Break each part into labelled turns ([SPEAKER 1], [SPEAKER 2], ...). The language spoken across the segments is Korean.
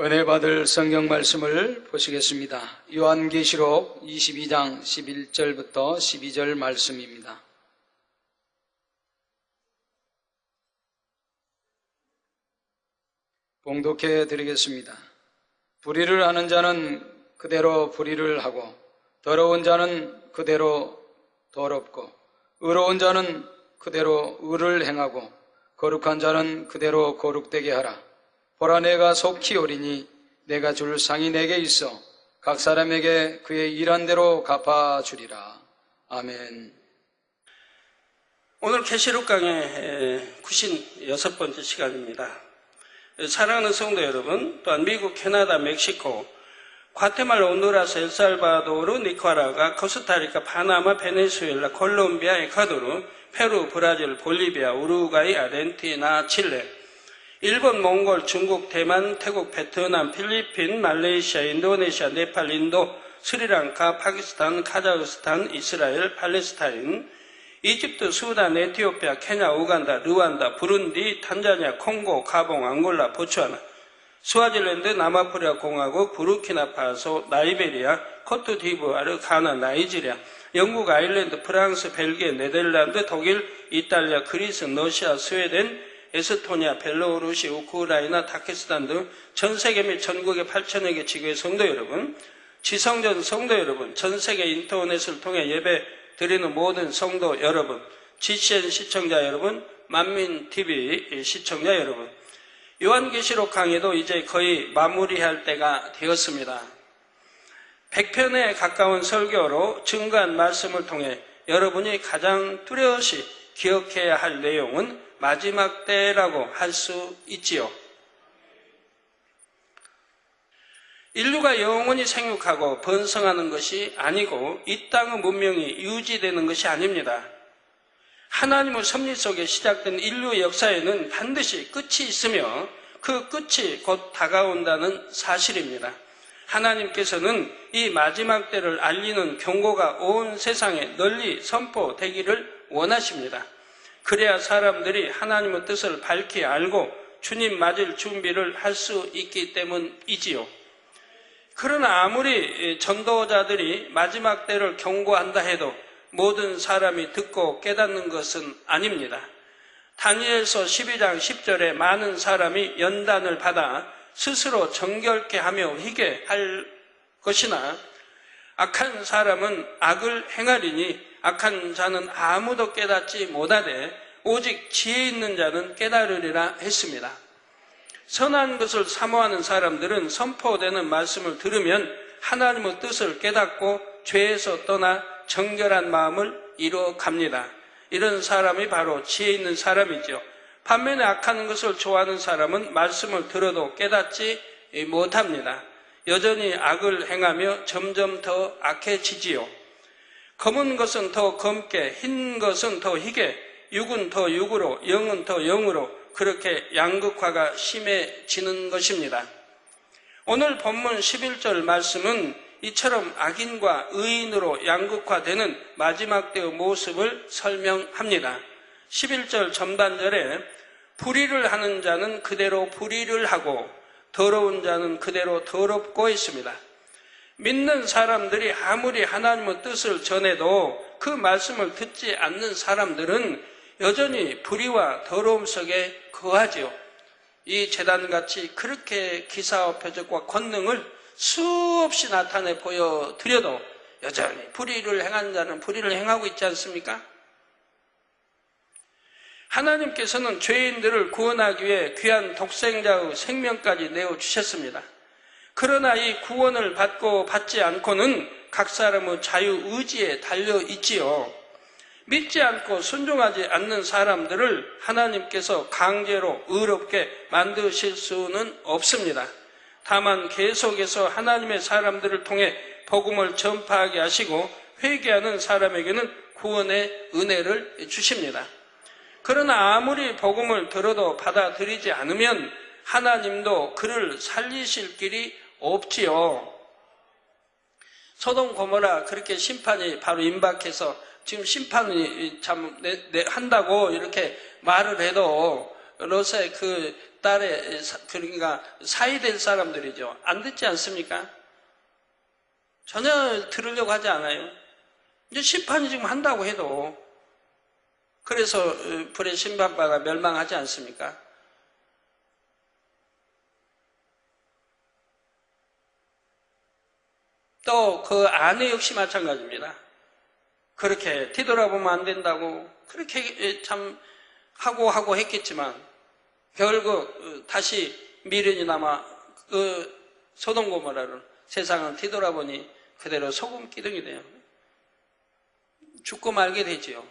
[SPEAKER 1] 은혜 받을 성경 말씀을 보시겠습니다. 요한계시록 22장 11절부터 12절 말씀입니다. 봉독해 드리겠습니다. 불의를 하는 자는 그대로 불의를 하고, 더러운 자는 그대로 더럽고, 의로운 자는 그대로 의를 행하고, 거룩한 자는 그대로 거룩되게 하라. 보라, 내가 속히 오리니 내가 줄 상이 내게 있어 각 사람에게 그의 일한 대로 갚아주리라. 아멘.
[SPEAKER 2] 오늘 계시록 강의 96번째 시간입니다. 사랑하는 성도 여러분, 또한 미국, 캐나다, 멕시코, 과테말라, 온두라스, 엘살바도르, 니카라과, 코스타리카, 파나마, 베네수엘라, 콜롬비아, 에콰도르, 페루, 브라질, 볼리비아, 우루과이, 아르헨티나, 칠레, 일본, 몽골, 중국, 대만, 태국, 베트남, 필리핀, 말레이시아, 인도네시아, 네팔, 인도, 스리랑카, 파키스탄, 카자흐스탄, 이스라엘, 팔레스타인, 이집트, 수단, 에티오피아, 케냐, 우간다, 르완다, 부룬디, 탄자니아, 콩고, 가봉, 앙골라, 보츠와나, 스와질랜드, 남아프리카 공화국, 부르키나파소, 나이베리아, 코트디부아르, 가나, 나이지리아, 영국, 아일랜드, 프랑스, 벨기에, 네덜란드, 독일, 이탈리아, 그리스, 러시아, 스웨덴, 에스토니아, 벨로루시, 우크라이나, 다케스탄 등 전 세계 및 전국의 8천여 개 지교의 성도 여러분, 지성전 성도 여러분, 전 세계 인터넷을 통해 예배 드리는 모든 성도 여러분, GCN 시청자 여러분, 만민TV 시청자 여러분, 요한계시록 강의도 이제 거의 마무리할 때가 되었습니다. 100편에 가까운 설교로 증거한 말씀을 통해 여러분이 가장 뚜렷이 기억해야 할 내용은 마지막 때라고 할 수 있지요. 인류가 영원히 생육하고 번성하는 것이 아니고 이 땅의 문명이 유지되는 것이 아닙니다. 하나님의 섭리 속에 시작된 인류의 역사에는 반드시 끝이 있으며 그 끝이 곧 다가온다는 사실입니다. 하나님께서는 이 마지막 때를 알리는 경고가 온 세상에 널리 선포되기를 원하십니다. 그래야 사람들이 하나님의 뜻을 밝히 알고 주님 맞을 준비를 할 수 있기 때문이지요. 그러나 아무리 전도자들이 마지막 때를 경고한다 해도 모든 사람이 듣고 깨닫는 것은 아닙니다. 다니엘서 12장 10절에 많은 사람이 연단을 받아 스스로 정결케 하며 희게 할 것이나 악한 사람은 악을 행하리니 악한 자는 아무도 깨닫지 못하되 오직 지혜 있는 자는 깨달으리라 했습니다. 선한 것을 사모하는 사람들은 선포되는 말씀을 들으면 하나님의 뜻을 깨닫고 죄에서 떠나 정결한 마음을 이루어갑니다. 이런 사람이 바로 지혜 있는 사람이죠. 반면에 악한 것을 좋아하는 사람은 말씀을 들어도 깨닫지 못합니다. 여전히 악을 행하며 점점 더 악해지지요. 검은 것은 더 검게, 흰 것은 더 희게, 육은 더 육으로, 영은 더 영으로 그렇게 양극화가 심해지는 것입니다. 오늘 본문 11절 말씀은 이처럼 악인과 의인으로 양극화되는 마지막 때의 모습을 설명합니다. 11절 전반절에 불의를 하는 자는 그대로 불의를 하고 더러운 자는 그대로 더럽고 있습니다. 믿는 사람들이 아무리 하나님의 뜻을 전해도 그 말씀을 듣지 않는 사람들은 여전히 불의와 더러움 속에 거하지요. 이 재단같이 그렇게 기사와 표적과 권능을 수없이 나타내 보여드려도 여전히 불의를 행한 자는 불의를 행하고 있지 않습니까? 하나님께서는 죄인들을 구원하기 위해 귀한 독생자의 생명까지 내어주셨습니다. 그러나 이 구원을 받고 받지 않고는 각 사람의 자유의지에 달려있지요. 믿지 않고 순종하지 않는 사람들을 하나님께서 강제로 의롭게 만드실 수는 없습니다. 다만 계속해서 하나님의 사람들을 통해 복음을 전파하게 하시고 회개하는 사람에게는 구원의 은혜를 주십니다. 그러나 아무리 복음을 들어도 받아들이지 않으면 하나님도 그를 살리실 길이 없지요. 소돔 고모라 그렇게 심판이 바로 임박해서 지금 심판이 참 한다고 이렇게 말을 해도 롯의 그 딸의, 그러니까 사이 될 사람들이죠. 안 듣지 않습니까? 전혀 들으려고 하지 않아요. 이제 심판이 지금 한다고 해도, 그래서 불의 심판바가 멸망하지 않습니까? 또 그 아내 역시 마찬가지입니다. 그렇게 뒤돌아보면 안 된다고 그렇게 참 하고 했겠지만 결국 다시 미련이 남아 그 소돔 고모라를 세상을 뒤돌아보니 그대로 소금 기둥이 돼요. 죽고 말게 되지요.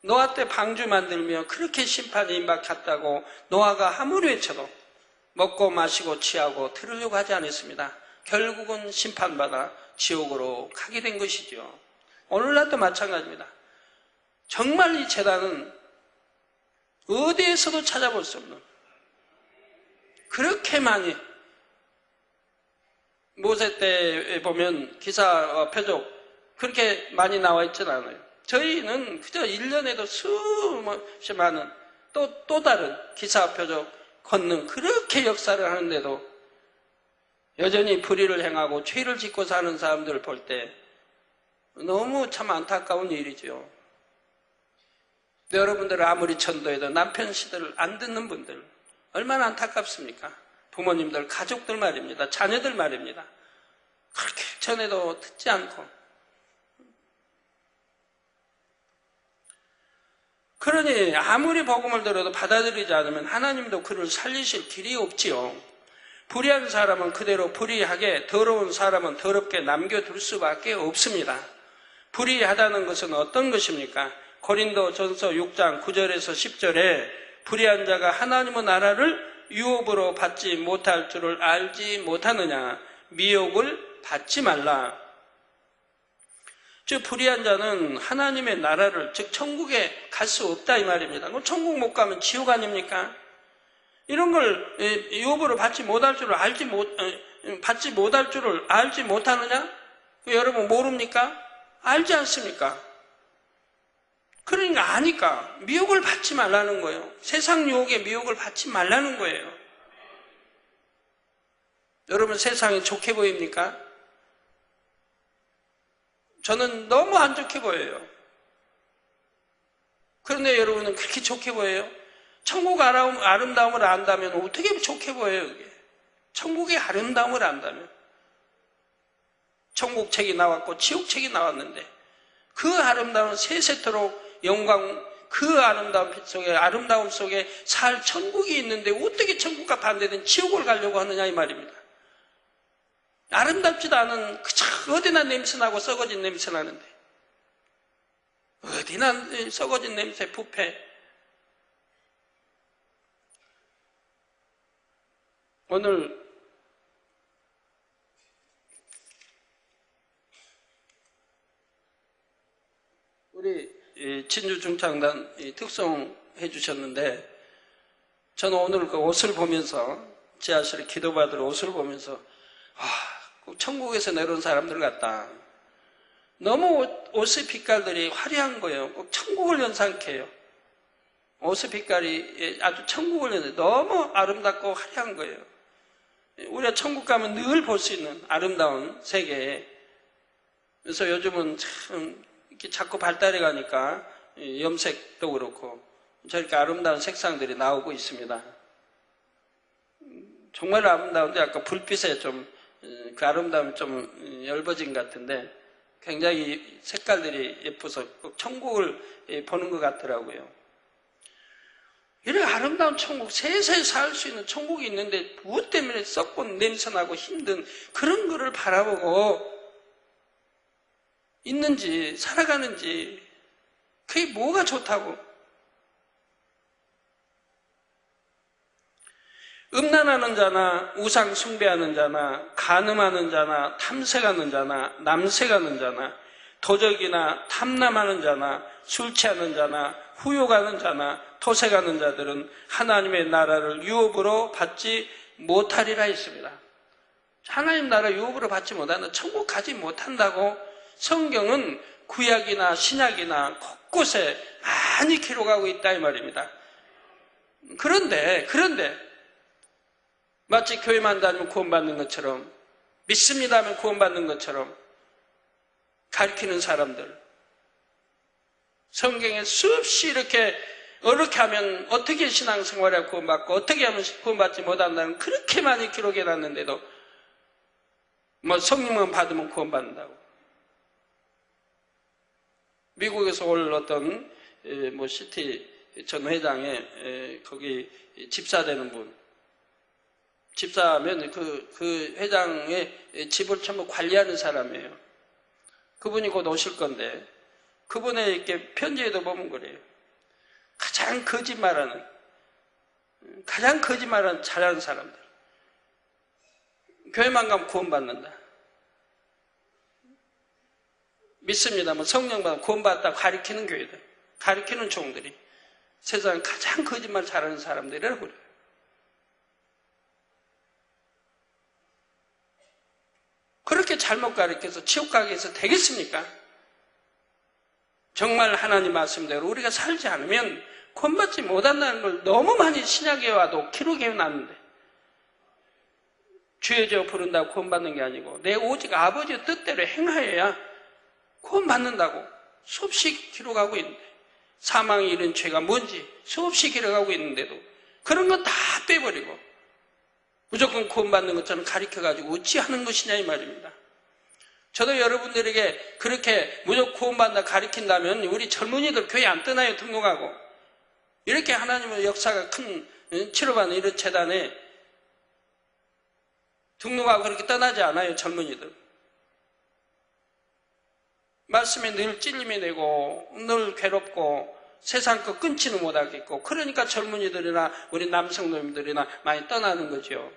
[SPEAKER 2] 노아 때 방주 만들며 그렇게 심판이 임박했다고 노아가 아무리 외쳐도 먹고 마시고 취하고 들으려고 하지 않았습니다. 결국은 심판받아 지옥으로 가게 된 것이죠. 오늘날도 마찬가지입니다. 정말 이 재단은 어디에서도 찾아볼 수 없는 그렇게 많이 모세 때 보면 기사와 표적 그렇게 많이 나와 있지는 않아요. 저희는 그저 1년에도 수없이 많은 또 다른 기사와 표적 걷는 그렇게 역사를 하는데도 여전히 불의를 행하고 죄를 짓고 사는 사람들을 볼 때 너무 참 안타까운 일이죠. 여러분들 아무리 전도해도 남편 시대를 안 듣는 분들 얼마나 안타깝습니까? 부모님들, 가족들 말입니다. 자녀들 말입니다. 그렇게 전해도 듣지 않고 그러니 아무리 복음을 들어도 받아들이지 않으면 하나님도 그를 살리실 길이 없지요. 불의한 사람은 그대로 불의하게 더러운 사람은 더럽게 남겨둘 수밖에 없습니다. 불의하다는 것은 어떤 것입니까? 고린도전서 6장 9절에서 10절에 불의한 자가 하나님의 나라를 유업으로 받지 못할 줄을 알지 못하느냐 미혹을 받지 말라. 즉 불의한 자는 하나님의 나라를 즉 천국에 갈 수 없다 이 말입니다. 그럼 천국 못 가면 지옥 아닙니까? 이런 걸 유업으로 받지 못할 줄을 알지 못하느냐? 여러분 모릅니까? 알지 않습니까? 그러니까 아니까 미혹을 받지 말라는 거예요. 세상 유혹에 미혹을 받지 말라는 거예요. 여러분 세상이 좋게 보입니까? 저는 너무 안 좋게 보여요. 그런데 여러분은 그렇게 좋게 보여요? 천국 아름다움을 안다면 어떻게 좋게 보여요? 그게? 천국의 아름다움을 안다면 천국 책이 나왔고 지옥 책이 나왔는데 그 아름다운 세세토록 영광 그 아름다운 빛 속에 아름다움 속에 살 천국이 있는데 어떻게 천국과 반대된 지옥을 가려고 하느냐 이 말입니다. 아름답지도 않은 그저 어디나 냄새나고 썩어진 냄새 나는데 어디나 썩어진 냄새 부패. 오늘 우리 진주중창단 특송해 주셨는데 저는 오늘 그 옷을 보면서 지하실에 기도받으러 옷을 보면서 천국에서 내려온 사람들 같다. 너무 옷의 빛깔들이 화려한 거예요. 꼭 천국을 연상케 해요. 옷의 빛깔이 아주 천국을 연상해 너무 아름답고 화려한 거예요. 우리가 천국 가면 늘 볼 수 있는 아름다운 세계. 그래서 요즘은 참 이렇게 자꾸 발달해 가니까 염색도 그렇고 저렇게 아름다운 색상들이 나오고 있습니다. 정말 아름다운데 약간 불빛에 좀 그 아름다움이 좀 엷어진 것 같은데 굉장히 색깔들이 예뻐서 꼭 천국을 보는 것 같더라고요. 이런 아름다운 천국, 세세히 살 수 있는 천국이 있는데 무엇 때문에 썩고 냄새나고 힘든 그런 거를 바라보고 있는지 살아가는지 그게 뭐가 좋다고. 음란하는 자나 우상 숭배하는 자나 간음하는 자나 탐색하는 자나 남색하는 자나 도적이나 탐남하는 자나 술 취하는 자나 후욕하는 자나 토색하는 자들은 하나님의 나라를 유업으로 받지 못하리라 했습니다. 하나님 나라 유업으로 받지 못한다. 천국 가지 못한다고 성경은 구약이나 신약이나 곳곳에 많이 기록하고 있다 이 말입니다. 그런데 마치 교회만 다니면 구원받는 것처럼, 믿습니다 하면 구원받는 것처럼 가르치는 사람들, 성경에 수없이 이렇게 하면 어떻게 신앙생활에 구원받고 어떻게 하면 구원받지 못한다는 그렇게 많이 기록해놨는데도 뭐 성령만 받으면 구원받는다고. 미국에서 올 어떤 뭐 시티 전 회장의 거기 집사되는 분, 집사면 그 회장의 집을 전부 관리하는 사람이에요. 그분이 곧 오실 건데, 그분의 이렇게 편지에도 보면 그래요. 가장 거짓말하는 잘하는 사람들, 교회만 가면 구원받는다, 믿습니다 뭐 성령 받으면 구원받았다 가리키는 교회들, 가리키는 종들이 세상에 가장 거짓말 잘하는 사람들이라고 그래요. 그렇게 잘못 가르쳐서 지옥 가게 해서 되겠습니까? 정말 하나님 말씀대로 우리가 살지 않으면 구원받지 못한다는 걸 너무 많이 신약에 와도 기록해 놨는데, 주의 저 부른다고 구원받는 게 아니고 내 오직 아버지의 뜻대로 행하여야 구원받는다고 수없이 기록하고 있는데, 사망이 이른 죄가 뭔지 수없이 기록하고 있는데도 그런 건 다 빼버리고 무조건 구원받는 것처럼 가르쳐가지고 어찌하는 것이냐 이 말입니다. 저도 여러분들에게 그렇게 무조건 구원받는다 가르친다면 우리 젊은이들 교회 안 떠나요. 등록하고. 이렇게 하나님의 역사가 큰 치료받는 이런 재단에 등록하고 그렇게 떠나지 않아요. 젊은이들. 말씀에 늘 찔림이 되고 늘 괴롭고 세상 거 끊지는 못하겠고, 그러니까 젊은이들이나 우리 남성놈들이나 많이 떠나는 거죠.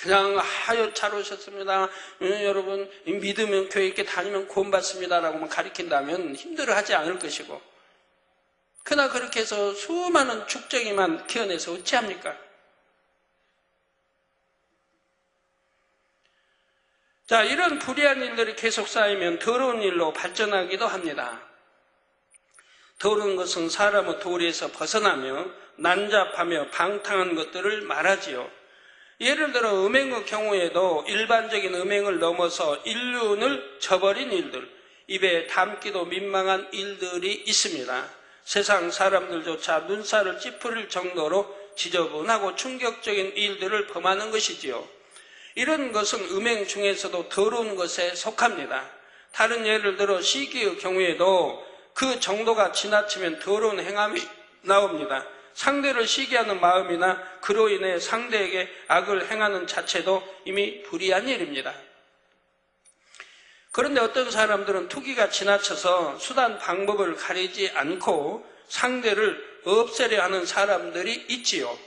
[SPEAKER 2] 그냥 하여 잘 오셨습니다, 여러분 믿으면 교회 이렇게 다니면 구원받습니다 라고만 가르친다면 힘들어하지 않을 것이고, 그러나 그렇게 해서 수많은 죽정이만 키워내서 어찌합니까? 자, 이런 불의한 일들이 계속 쌓이면 더러운 일로 발전하기도 합니다. 더러운 것은 사람의 도리에서 벗어나며 난잡하며 방탕한 것들을 말하지요. 예를 들어 음행의 경우에도 일반적인 음행을 넘어서 인륜을 저버린 일들, 입에 담기도 민망한 일들이 있습니다. 세상 사람들조차 눈살을 찌푸릴 정도로 지저분하고 충격적인 일들을 범하는 것이지요. 이런 것은 음행 중에서도 더러운 것에 속합니다. 다른 예를 들어 시기의 경우에도 그 정도가 지나치면 더러운 행함이 나옵니다. 상대를 시기하는 마음이나 그로 인해 상대에게 악을 행하는 자체도 이미 불의한 일입니다. 그런데 어떤 사람들은 투기가 지나쳐서 수단 방법을 가리지 않고 상대를 없애려 하는 사람들이 있지요.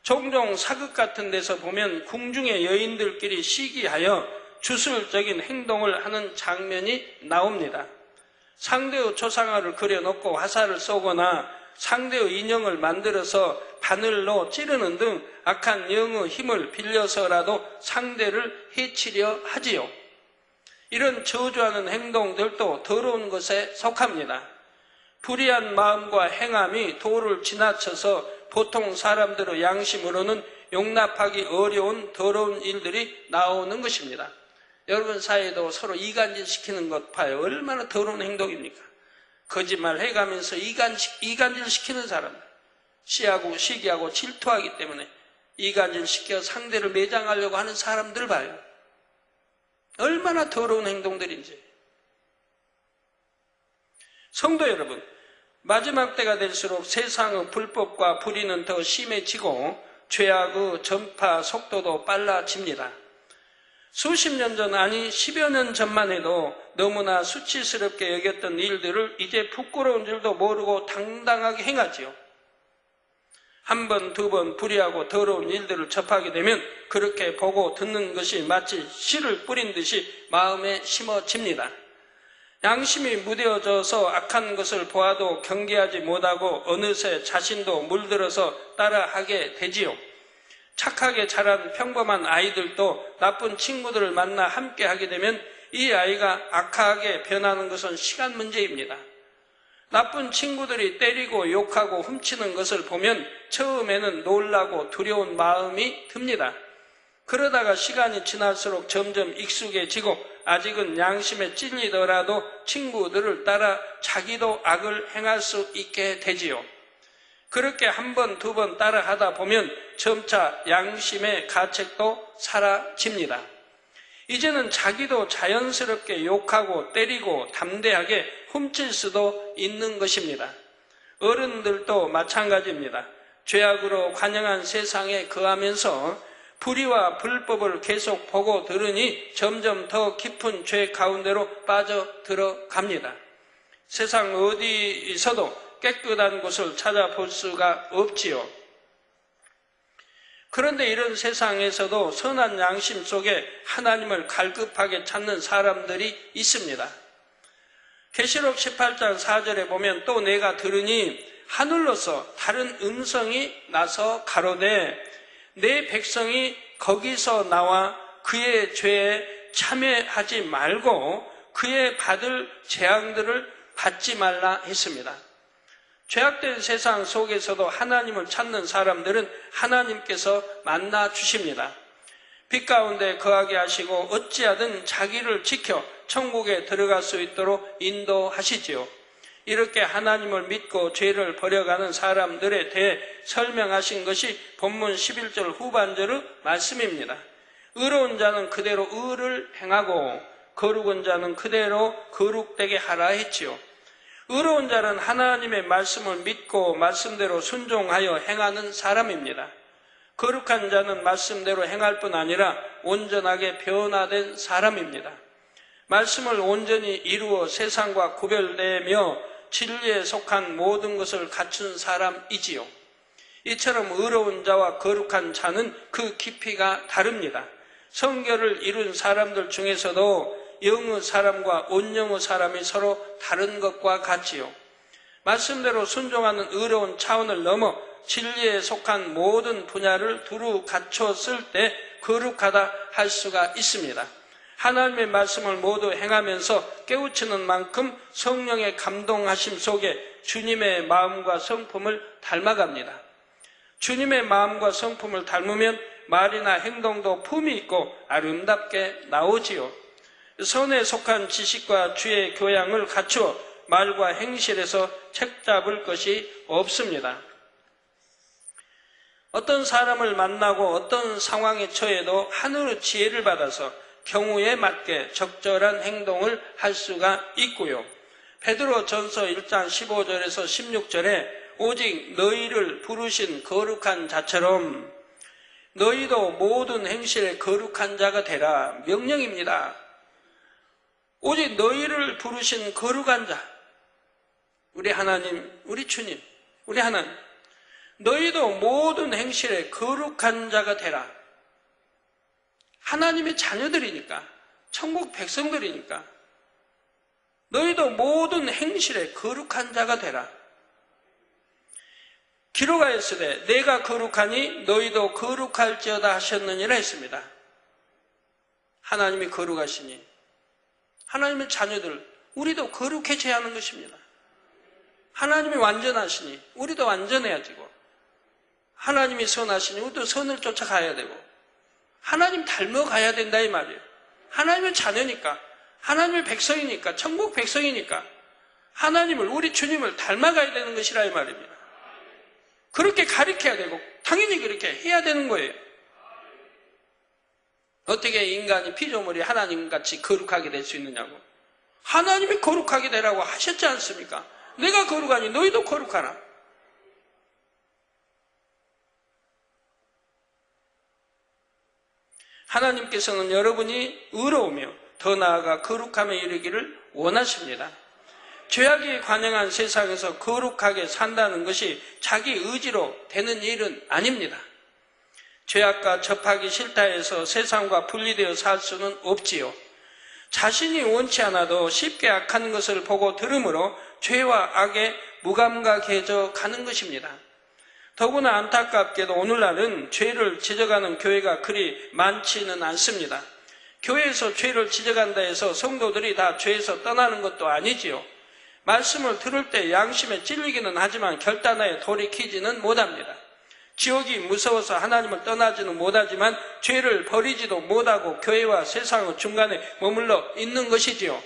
[SPEAKER 2] 종종 사극 같은 데서 보면 궁중의 여인들끼리 시기하여 주술적인 행동을 하는 장면이 나옵니다. 상대의 초상화를 그려놓고 화살을 쏘거나 상대의 인형을 만들어서 바늘로 찌르는 등 악한 영의 힘을 빌려서라도 상대를 해치려 하지요. 이런 저주하는 행동들도 더러운 것에 속합니다. 불의한 마음과 행함이 도를 지나쳐서 보통 사람들의 양심으로는 용납하기 어려운 더러운 일들이 나오는 것입니다. 여러분 사이에도 서로 이간질 시키는 것 봐요. 얼마나 더러운 행동입니까? 거짓말 해가면서 이간질 시키는 사람들, 시하고 시기하고 질투하기 때문에 이간질 시켜 상대를 매장하려고 하는 사람들 봐요. 얼마나 더러운 행동들인지. 성도 여러분, 마지막 때가 될수록 세상의 불법과 불의는 더 심해지고 죄악의 전파 속도도 빨라집니다. 수십 년 전, 아니 10여 년 전만 해도 너무나 수치스럽게 여겼던 일들을 이제 부끄러운 줄도 모르고 당당하게 행하지요. 한 번, 두 번 불의하고 더러운 일들을 접하게 되면 그렇게 보고 듣는 것이 마치 씨를 뿌린 듯이 마음에 심어집니다. 양심이 무뎌져서 악한 것을 보아도 경계하지 못하고 어느새 자신도 물들어서 따라하게 되지요. 착하게 자란 평범한 아이들도 나쁜 친구들을 만나 함께 하게 되면 이 아이가 악하게 변하는 것은 시간 문제입니다. 나쁜 친구들이 때리고 욕하고 훔치는 것을 보면 처음에는 놀라고 두려운 마음이 듭니다. 그러다가 시간이 지날수록 점점 익숙해지고 아직은 양심에 찔리더라도 친구들을 따라 자기도 악을 행할 수 있게 되지요. 그렇게 한 번, 두 번 따라 하다 보면 점차 양심의 가책도 사라집니다. 이제는 자기도 자연스럽게 욕하고 때리고 담대하게 훔칠 수도 있는 것입니다. 어른들도 마찬가지입니다. 죄악으로 관영한 세상에 거하면서 불의와 불법을 계속 보고 들으니 점점 더 깊은 죄 가운데로 빠져들어갑니다. 세상 어디서도 깨끗한 곳을 찾아볼 수가 없지요. 그런데 이런 세상에서도 선한 양심 속에 하나님을 갈급하게 찾는 사람들이 있습니다. 계시록 18장 4절에 보면 또 내가 들으니 하늘로서 다른 음성이 나서 가로되 내 백성이 거기서 나와 그의 죄에 참여하지 말고 그의 받을 재앙들을 받지 말라 했습니다. 죄악된 세상 속에서도 하나님을 찾는 사람들은 하나님께서 만나 주십니다. 빛 가운데 거하게 하시고 어찌하든 자기를 지켜 천국에 들어갈 수 있도록 인도하시지요. 이렇게 하나님을 믿고 죄를 버려가는 사람들에 대해 설명하신 것이 본문 11절 후반절의 말씀입니다. 의로운 자는 그대로 의를 행하고 거룩한 자는 그대로 거룩되게 하라 했지요. 의로운 자는 하나님의 말씀을 믿고 말씀대로 순종하여 행하는 사람입니다. 거룩한 자는 말씀대로 행할 뿐 아니라 온전하게 변화된 사람입니다. 말씀을 온전히 이루어 세상과 구별되며 진리에 속한 모든 것을 갖춘 사람이지요. 이처럼 의로운 자와 거룩한 자는 그 깊이가 다릅니다. 성결을 이룬 사람들 중에서도 영의 사람과 온영의 사람이 서로 다른 것과 같지요. 말씀대로 순종하는 의로운 차원을 넘어 진리에 속한 모든 분야를 두루 갖췄을 때 거룩하다 할 수가 있습니다. 하나님의 말씀을 모두 행하면서 깨우치는 만큼 성령의 감동하심 속에 주님의 마음과 성품을 닮아갑니다. 주님의 마음과 성품을 닮으면 말이나 행동도 품이 있고 아름답게 나오지요. 선에 속한 지식과 주의 교양을 갖추어 말과 행실에서 책잡을 것이 없습니다. 어떤 사람을 만나고 어떤 상황에 처해도 하늘의 지혜를 받아서 경우에 맞게 적절한 행동을 할 수가 있고요. 베드로전서 1장 15절에서 16절에 오직 너희를 부르신 거룩한 자처럼 너희도 모든 행실에 거룩한 자가 되라 명령입니다. 오직 너희를 부르신 거룩한 자, 우리 하나님, 우리 주님, 우리 하나님, 너희도 모든 행실에 거룩한 자가 되라. 하나님의 자녀들이니까, 천국 백성들이니까 너희도 모든 행실에 거룩한 자가 되라. 기록하였으되 내가 거룩하니 너희도 거룩할지어다 하셨느니라 했습니다. 하나님이 거룩하시니 하나님의 자녀들, 우리도 거룩해져야 하는 것입니다. 하나님이 완전하시니 우리도 완전해야지고, 하나님이 선하시니 우리도 선을 쫓아가야 되고, 하나님 닮아가야 된다 이 말이에요. 하나님의 자녀니까, 하나님의 백성이니까, 천국 백성이니까 하나님을, 우리 주님을 닮아가야 되는 것이라 이 말입니다. 그렇게 가르쳐야 되고 당연히 그렇게 해야 되는 거예요. 어떻게 인간이 피조물이 하나님같이 거룩하게 될 수 있느냐고. 하나님이 거룩하게 되라고 하셨지 않습니까? 내가 거룩하니 너희도 거룩하라. 하나님께서는 여러분이 의로우며 더 나아가 거룩함에 이르기를 원하십니다. 죄악이 관영한 세상에서 거룩하게 산다는 것이 자기 의지로 되는 일은 아닙니다. 죄악과 접하기 싫다 해서 세상과 분리되어 살 수는 없지요. 자신이 원치 않아도 쉽게 악한 것을 보고 들으므로 죄와 악에 무감각해져 가는 것입니다. 더구나 안타깝게도 오늘날은 죄를 지적하는 교회가 그리 많지는 않습니다. 교회에서 죄를 지적한다 해서 성도들이 다 죄에서 떠나는 것도 아니지요. 말씀을 들을 때 양심에 찔리기는 하지만 결단하여 돌이키지는 못합니다. 지옥이 무서워서 하나님을 떠나지는 못하지만 죄를 버리지도 못하고 교회와 세상의 중간에 머물러 있는 것이지요.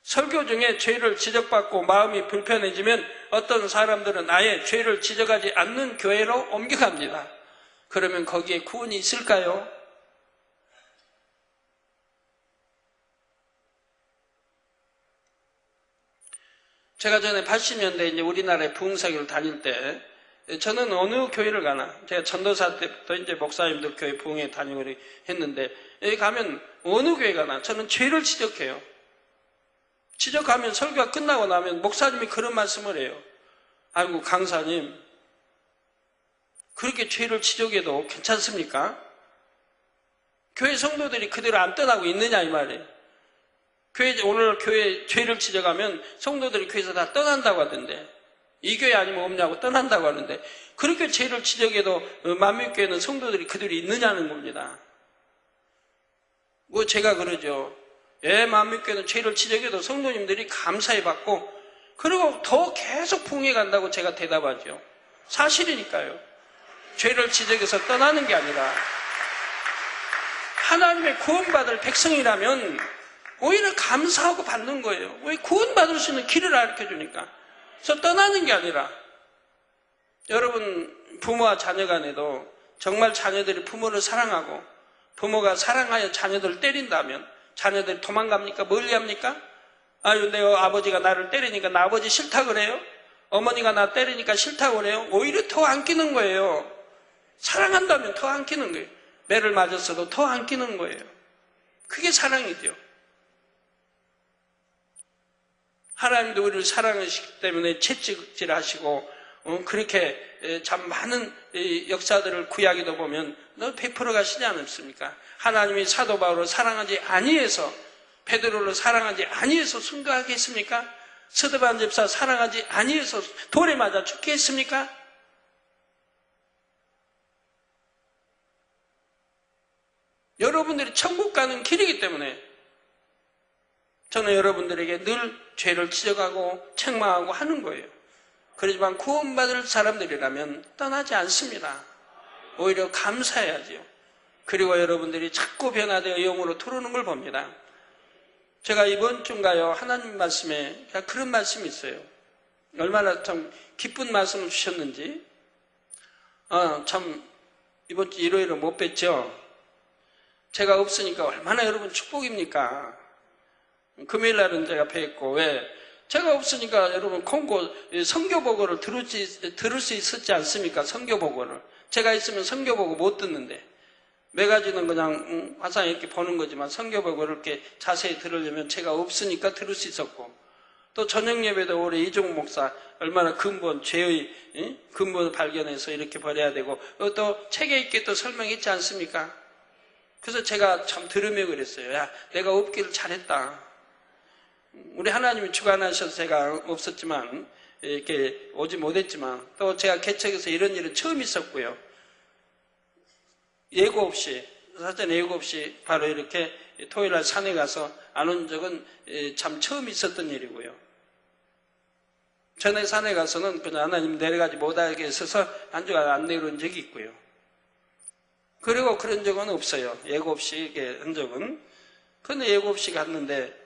[SPEAKER 2] 설교 중에 죄를 지적받고 마음이 불편해지면 어떤 사람들은 아예 죄를 지적하지 않는 교회로 옮겨갑니다. 그러면 거기에 구원이 있을까요? 제가 전에 80년대 이제 우리나라에 부흥사교를 다닐 때 저는 어느 교회를 가나, 제가 전도사 때부터 이제 목사님들 교회 부흥회 다니고 했는데, 여기 가면 어느 교회 가나 저는 죄를 지적해요. 지적하면 설교가 끝나고 나면 목사님이 그런 말씀을 해요. 아이고, 강사님, 그렇게 죄를 지적해도 괜찮습니까? 교회 성도들이 그대로 안 떠나고 있느냐, 이 말이에요. 오늘 교회 죄를 지적하면 성도들이 교회에서 다 떠난다고 하던데, 이 교회 아니면 없냐고 떠난다고 하는데, 그렇게 죄를 지적해도 만민교회는 성도들이 그대로 있느냐는 겁니다. 뭐 제가 그러죠. 예, 만민교회는 죄를 지적해도 성도님들이 감사히 받고, 그리고 더 계속 부흥해 간다고 제가 대답하죠. 사실이니까요. 죄를 지적해서 떠나는 게 아니라, 하나님의 구원받을 백성이라면 오히려 감사하고 받는 거예요. 왜 구원받을 수 있는 길을 알려 주니까. 그래서 떠나는 게 아니라, 여러분 부모와 자녀 간에도 정말 자녀들이 부모를 사랑하고 부모가 사랑하여 자녀들을 때린다면 자녀들이 도망갑니까? 멀리합니까? 아유, 내 아버지가 나를 때리니까 나 아버지 싫다 그래요? 어머니가 나 때리니까 싫다 그래요? 오히려 더 안기는 거예요. 사랑한다면 더 안기는 거예요. 매를 맞았어도 더 안기는 거예요. 그게 사랑이죠. 하나님도 우리를 사랑하시기 때문에 채찍질하시고 그렇게 참 많은 역사들을 구약에도 보면 늘 베풀어 가시지 않습니까? 하나님이 사도 바울을 사랑하지 아니해서, 베드로를 사랑하지 아니해서 순교하게 했습니까? 스데반 집사 사랑하지 아니해서 돌에 맞아 죽게 했습니까? 여러분들이 천국 가는 길이기 때문에 저는 여러분들에게 늘 죄를 지적하고 책망하고 하는 거예요. 그렇지만 구원받을 사람들이라면 떠나지 않습니다. 오히려 감사해야죠. 그리고 여러분들이 자꾸 변화되어 영으로 들어오는 걸 봅니다. 제가 이번 주인가요, 하나님 말씀에 그런 말씀이 있어요. 얼마나 참 기쁜 말씀을 주셨는지. 참 이번 주 일요일은 못 뵀죠. 제가 없으니까 얼마나 여러분 축복입니까? 금요일 날은 제가 뵀고, 왜? 제가 없으니까 여러분 콩고 선교보고를 들을 수 있었지 않습니까? 선교보고를. 제가 있으면 선교보고 못 듣는데, 매가지는 그냥 화상 이렇게 보는 거지만 선교보고를 이렇게 자세히 들으려면 제가 없으니까 들을 수 있었고, 또 저녁 예배도 우리 이종 목사 얼마나 죄의 근본을 발견해서 이렇게 버려야 되고, 또 책에 있게 또 설명했지 않습니까? 그래서 제가 참 들으며 그랬어요. 야, 내가 없기를 잘했다. 우리 하나님이 주관하셔서 제가 없었지만, 이렇게 오지 못했지만, 또 제가 개척에서 이런 일은 처음 있었고요. 예고 없이, 사전 예고 없이 바로 이렇게 토요일날 산에 가서 안 온 적은 참 처음 있었던 일이고요. 전에 산에 가서는 그냥 하나님 내려가지 못하게 있어서 한 주간 안 내려온 적이 있고요. 그리고 그런 적은 없어요. 예고 없이 이렇게 한 적은. 그런데 예고 없이 갔는데,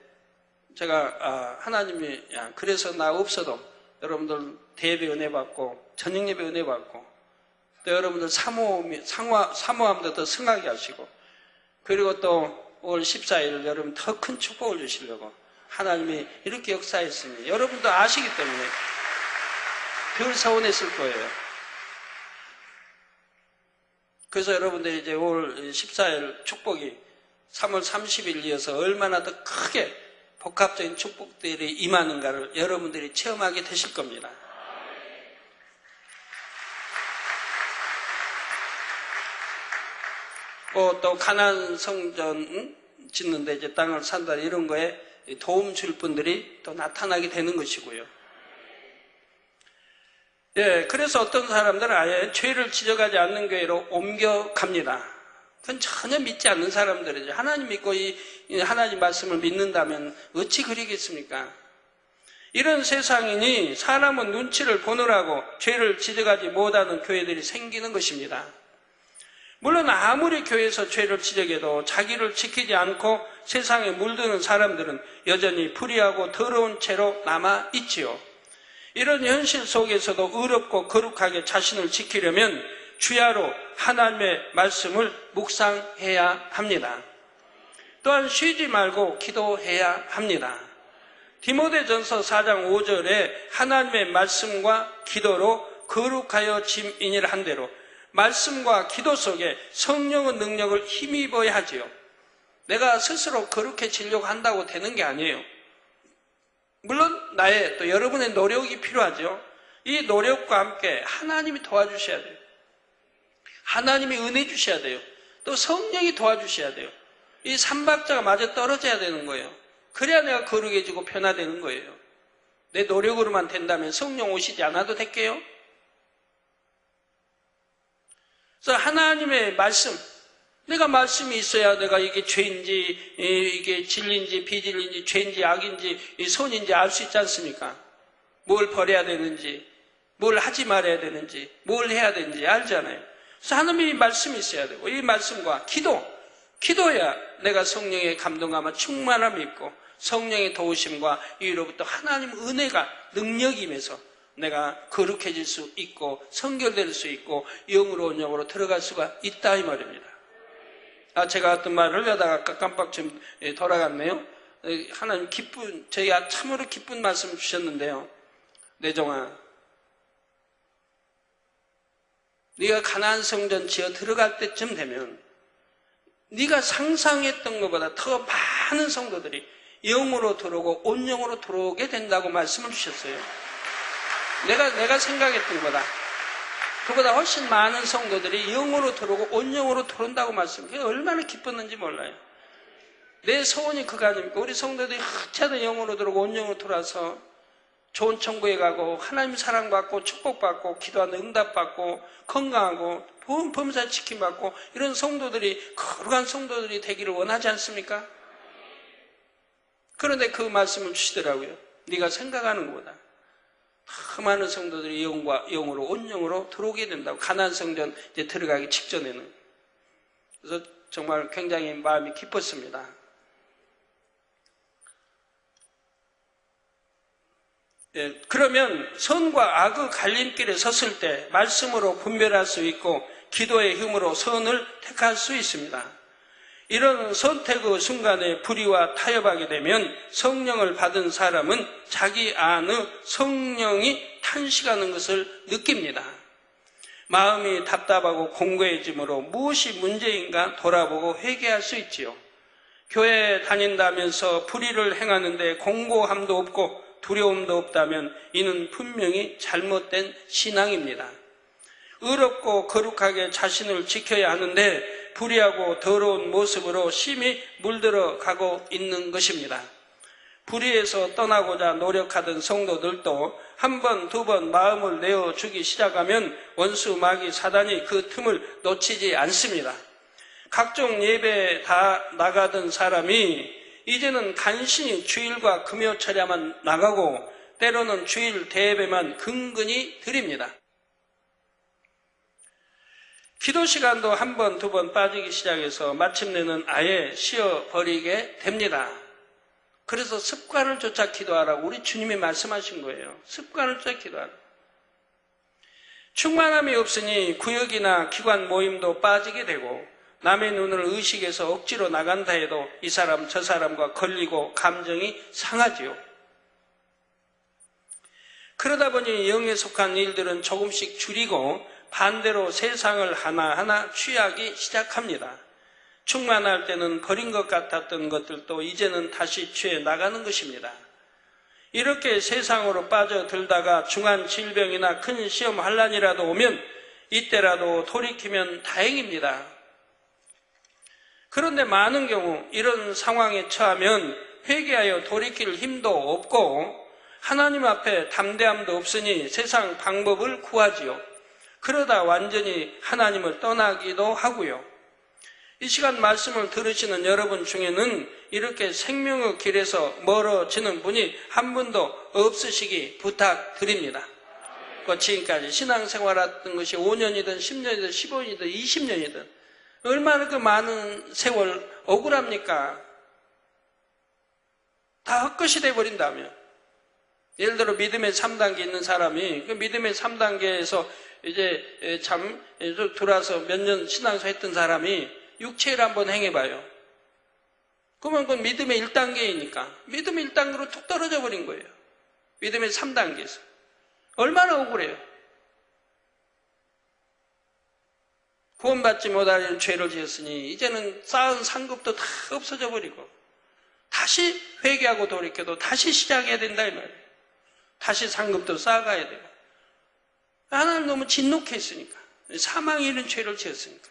[SPEAKER 2] 제가 하나님이 그래서 나 없어도 여러분들 대예배 은혜 받고 저녁 예배 은혜 받고, 또 여러분들 사모함도 더 승하게 하시고, 그리고 또 5월 14일 여러분 더 큰 축복을 주시려고 하나님이 이렇게 역사했으니 여러분도 아시기 때문에 늘 서운했을 거예요. 그래서 여러분들이 이제 5월 14일 축복이 3월 30일 이어서 얼마나 더 크게 복합적인 축복들이 임하는가를 여러분들이 체험하게 되실 겁니다. 또 가나안 성전 짓는데 이제 땅을 산다 이런 거에 도움 줄 분들이 또 나타나게 되는 것이고요. 예, 그래서 어떤 사람들은 아예 죄를 지적하지 않는 교회로 옮겨갑니다. 그건 전혀 믿지 않는 사람들이죠. 하나님 믿고 이 하나님 말씀을 믿는다면 어찌 그리겠습니까? 이런 세상이니 사람은 눈치를 보느라고 죄를 지적하지 못하는 교회들이 생기는 것입니다. 물론 아무리 교회에서 죄를 지적해도 자기를 지키지 않고 세상에 물드는 사람들은 여전히 불의하고 더러운 채로 남아있지요. 이런 현실 속에서도 의롭고 거룩하게 자신을 지키려면 주야로 하나님의 말씀을 묵상해야 합니다. 또한 쉬지 말고 기도해야 합니다. 디모데전서 4장 5절에 하나님의 말씀과 기도로 거룩하여 짐이니라 한 대로 말씀과 기도 속에 성령의 능력을 힘입어야 하지요. 내가 스스로 거룩해지려고 한다고 되는 게 아니에요. 물론 나의 또 여러분의 노력이 필요하죠. 이 노력과 함께 하나님이 도와주셔야 돼요. 하나님이 은혜 주셔야 돼요. 또 성령이 도와주셔야 돼요. 이 삼박자가 맞아 떨어져야 되는 거예요. 그래야 내가 거룩해지고 변화되는 거예요. 내 노력으로만 된다면 성령 오시지 않아도 될게요. 그래서 하나님의 말씀, 내가 말씀이 있어야 내가 이게 죄인지 이게 진리인지 비진리인지 죄인지 악인지 선인지 알 수 있지 않습니까? 뭘 버려야 되는지, 뭘 하지 말아야 되는지, 뭘 해야 되는지 알잖아요. 그래서 하나님의 말씀이 있어야 되고 이 말씀과 기도야 내가 성령의 감동감과 충만함이 있고 성령의 도우심과 이로부터 하나님 은혜가 능력이 임해서 내가 거룩해질 수 있고 성결될 수 있고 영으로 온 영으로 들어갈 수가 있다 이 말입니다. 제가 어떤 말을 하다가 깜빡 좀 돌아갔네요. 하나님 저희가 참으로 기쁜 말씀 주셨는데요. 내정아, 네가 가나안 성전 지어 들어갈 때쯤 되면 네가 상상했던 것보다 더 많은 성도들이 영으로 들어오고 온영으로 들어오게 된다고 말씀을 주셨어요. 내가 생각했던 것보다 그보다 훨씬 많은 성도들이 영으로 들어오고 온영으로 들어온다고 말씀해요. 얼마나 기뻤는지 몰라요. 내 소원이 그거 아닙니까? 우리 성도들이 흑차도 영으로 들어오고 온영으로 들어와서 좋은 천국에 가고 하나님 사랑받고 축복받고 기도하는 응답받고 건강하고 범사 지킴받고 이런 성도들이 거룩한 성도들이 되기를 원하지 않습니까? 그런데 그 말씀을 주시더라고요. 네가 생각하는 것보다 더 많은 성도들이 영과 영으로 온영으로 들어오게 된다고. 가나안 성전 이제 들어가기 직전에는. 그래서 정말 굉장히 마음이 기뻤습니다. 예, 그러면 선과 악의 갈림길에 섰을 때 말씀으로 분별할 수 있고 기도의 힘으로 선을 택할 수 있습니다. 이런 선택의 순간에 불의와 타협하게 되면 성령을 받은 사람은 자기 안의 성령이 탄식하는 것을 느낍니다. 마음이 답답하고 공고해지므로 무엇이 문제인가 돌아보고 회개할 수 있지요. 교회에 다닌다면서 불의를 행하는데 공고함도 없고 두려움도 없다면 이는 분명히 잘못된 신앙입니다. 의롭고 거룩하게 자신을 지켜야 하는데 불의하고 더러운 모습으로 심히 물들어 가고 있는 것입니다. 불의에서 떠나고자 노력하던 성도들도 한 번, 두 번 마음을 내어주기 시작하면 원수 마귀 사단이 그 틈을 놓치지 않습니다. 각종 예배에 다 나가던 사람이 이제는 간신히 주일과 금요철야만 나가고 때로는 주일 대예배만 근근히 드립니다. 기도 시간도 한 번, 두 번 빠지기 시작해서 마침내는 아예 쉬어버리게 됩니다. 그래서 습관을 쫓아 기도하라고 우리 주님이 말씀하신 거예요. 습관을 쫓아 기도하라. 충만함이 없으니 구역이나 기관 모임도 빠지게 되고 남의 눈을 의식해서 억지로 나간다 해도 이 사람 저 사람과 걸리고 감정이 상하지요. 그러다 보니 영에 속한 일들은 조금씩 줄이고 반대로 세상을 하나하나 취하기 시작합니다. 충만할 때는 버린 것 같았던 것들도 이제는 다시 취해 나가는 것입니다. 이렇게 세상으로 빠져들다가 중한 질병이나 큰 시험 환난이라도 오면 이때라도 돌이키면 다행입니다. 그런데 많은 경우 이런 상황에 처하면 회개하여 돌이킬 힘도 없고 하나님 앞에 담대함도 없으니 세상 방법을 구하지요. 그러다 완전히 하나님을 떠나기도 하고요. 이 시간 말씀을 들으시는 여러분 중에는 이렇게 생명의 길에서 멀어지는 분이 한 분도 없으시기 부탁드립니다. 지금까지 신앙생활했던 것이 5년이든 10년이든 15년이든 20년이든 얼마나 그 많은 세월 억울합니까? 다 헛것이 돼버린다면, 예를 들어 믿음의 3단계 있는 사람이 그 믿음의 3단계에서 이제 참 들어와서 몇 년 신앙생활 했던 사람이 육체를 한번 행해봐요. 그러면 그건 믿음의 1단계이니까 믿음의 1단계로 툭 떨어져 버린 거예요. 믿음의 3단계에서. 얼마나 억울해요. 구원받지 못하는 죄를 지었으니 이제는 쌓은 상급도 다 없어져 버리고 다시 회개하고 돌이켜도 다시 시작해야 된다 이 말이에요. 다시 상급도 쌓아가야 돼요. 하나님 너무 진노했으니까. 사망이 이런 죄를 지었으니까.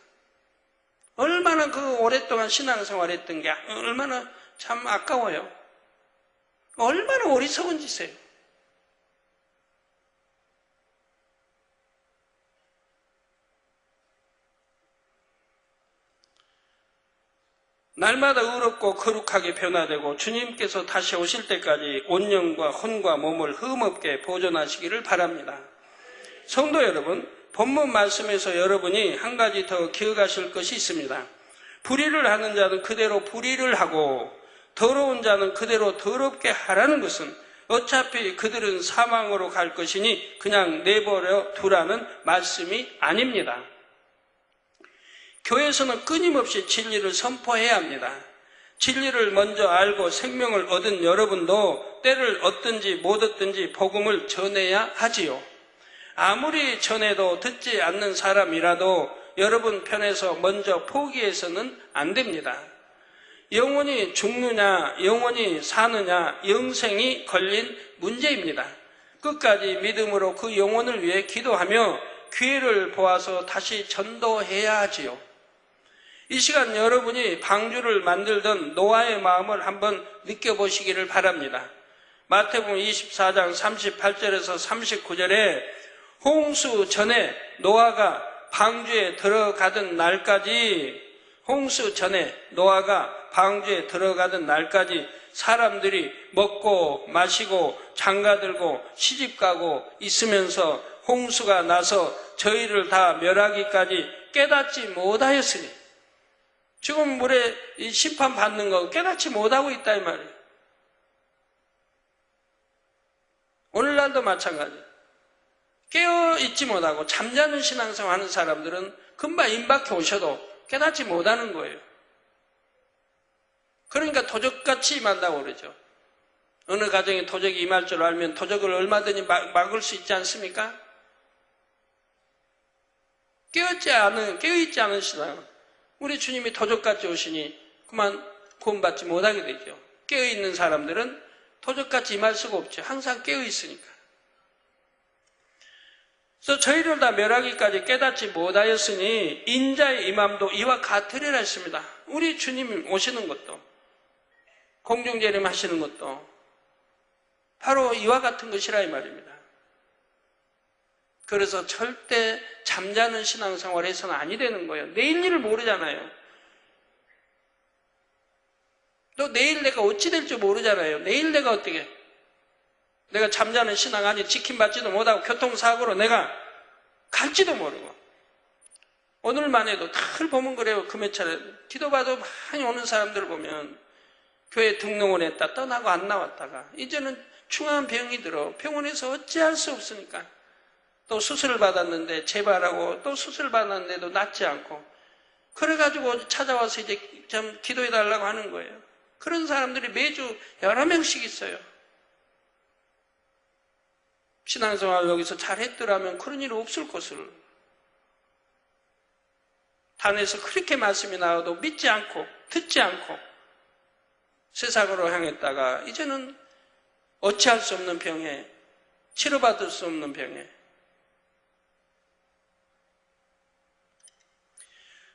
[SPEAKER 2] 얼마나 그 오랫동안 신앙생활 했던 게 얼마나 참 아까워요. 얼마나 어리석은 짓이에요. 날마다 의롭고 거룩하게 변화되고 주님께서 다시 오실 때까지 온영과 혼과 몸을 흠없게 보존하시기를 바랍니다. 성도 여러분, 본문 말씀에서 여러분이 한 가지 더 기억하실 것이 있습니다. 불의를 하는 자는 그대로 불의를 하고 더러운 자는 그대로 더럽게 하라는 것은 어차피 그들은 사망으로 갈 것이니 그냥 내버려 두라는 말씀이 아닙니다. 교회에서는 끊임없이 진리를 선포해야 합니다. 진리를 먼저 알고 생명을 얻은 여러분도 때를 얻든지 못 얻든지 복음을 전해야 하지요. 아무리 전해도 듣지 않는 사람이라도 여러분 편에서 먼저 포기해서는 안 됩니다. 영원히 죽느냐 영원히 사느냐 영생이 걸린 문제입니다. 끝까지 믿음으로 그 영혼을 위해 기도하며 기회를 보아서 다시 전도해야 하지요. 이 시간 여러분이 방주를 만들던 노아의 마음을 한번 느껴보시기를 바랍니다. 마태복음 24장 38절에서 39절에 홍수 전에 노아가 방주에 들어가던 날까지 사람들이 먹고 마시고 장가들고 시집가고 있으면서 홍수가 나서 저희를 다 멸하기까지 깨닫지 못하였으니 지금 물에 심판받는 거 깨닫지 못하고 있다 이 말이에요. 오늘날도 마찬가지. 깨어있지 못하고 잠자는 신앙생활 하는 사람들은 금방 임박해 오셔도 깨닫지 못하는 거예요. 그러니까 도적같이 임한다고 그러죠. 어느 가정에 도적이 임할 줄 알면 도적을 얼마든지 막을 수 있지 않습니까? 깨어있지 않은 신앙은 우리 주님이 도적같이 오시니 그만 구원받지 못하게 되죠. 깨어있는 사람들은 도적같이 임할 수가 없죠. 항상 깨어있으니까. 그래서 저희를 다 멸하기까지 깨닫지 못하였으니 인자의 임함도 이와 같으리라 했습니다. 우리 주님 오시는 것도 공중재림 하시는 것도 바로 이와 같은 것이라 이 말입니다. 그래서 절대 잠자는 신앙생활 해서는 아니 되는 거예요. 내일 일을 모르잖아요. 또 내일 내가 어찌 될지 모르잖아요. 내일 내가 어떻게 내가 잠자는 신앙 아니 지킴받지도 못하고 교통사고로 내가 갈지도 모르고 오늘만 해도 늘 보면 그래요. 금요일에 기도받아 많이 오는 사람들을 보면 교회 등록을 했다 떠나고 안 나왔다가 이제는 중한 병이 들어 병원에서 어찌할 수 없으니까 또 수술을 받았는데 재발하고 또 수술을 받았는데도 낫지 않고 그래가지고 찾아와서 이제 좀 기도해달라고 하는 거예요. 그런 사람들이 매주 여러 명씩 있어요. 신앙생활 여기서 잘했더라면 그런 일 없을 것을. 단에서 그렇게 말씀이 나와도 믿지 않고 듣지 않고 세상으로 향했다가 이제는 어찌할 수 없는 병에 치료받을 수 없는 병에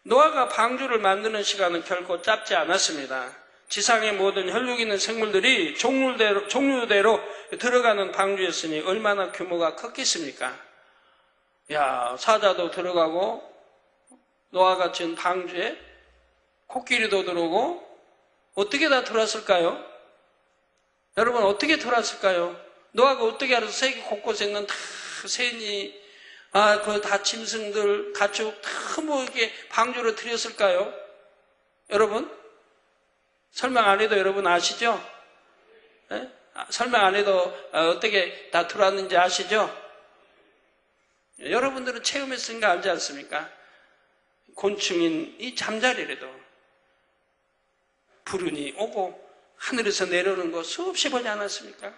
[SPEAKER 2] 노아가 방주를 만드는 시간은 결코 짧지 않았습니다. 지상의 모든 혈육 있는 생물들이 종류대로 들어가는 방주였으니 얼마나 규모가 컸겠습니까? 사자도 들어가고 노아가 지은 방주에 코끼리도 들어오고 어떻게 다 들어왔을까요? 여러분 어떻게 들어왔을까요? 노아가 어떻게 알아서 세계 곳곳에 있는 다 새니 그 다 짐승들 가축 다 뭐 이렇게 방주로 들였을까요? 여러분 설명 안 해도 여러분 아시죠? 네? 설명 안 해도 어떻게 다 들어왔는지 아시죠? 여러분들은 체험했으니까 알지 않습니까? 곤충인 이 잠자리라도 불운이 오고 하늘에서 내려오는 거 수없이 보지 않았습니까?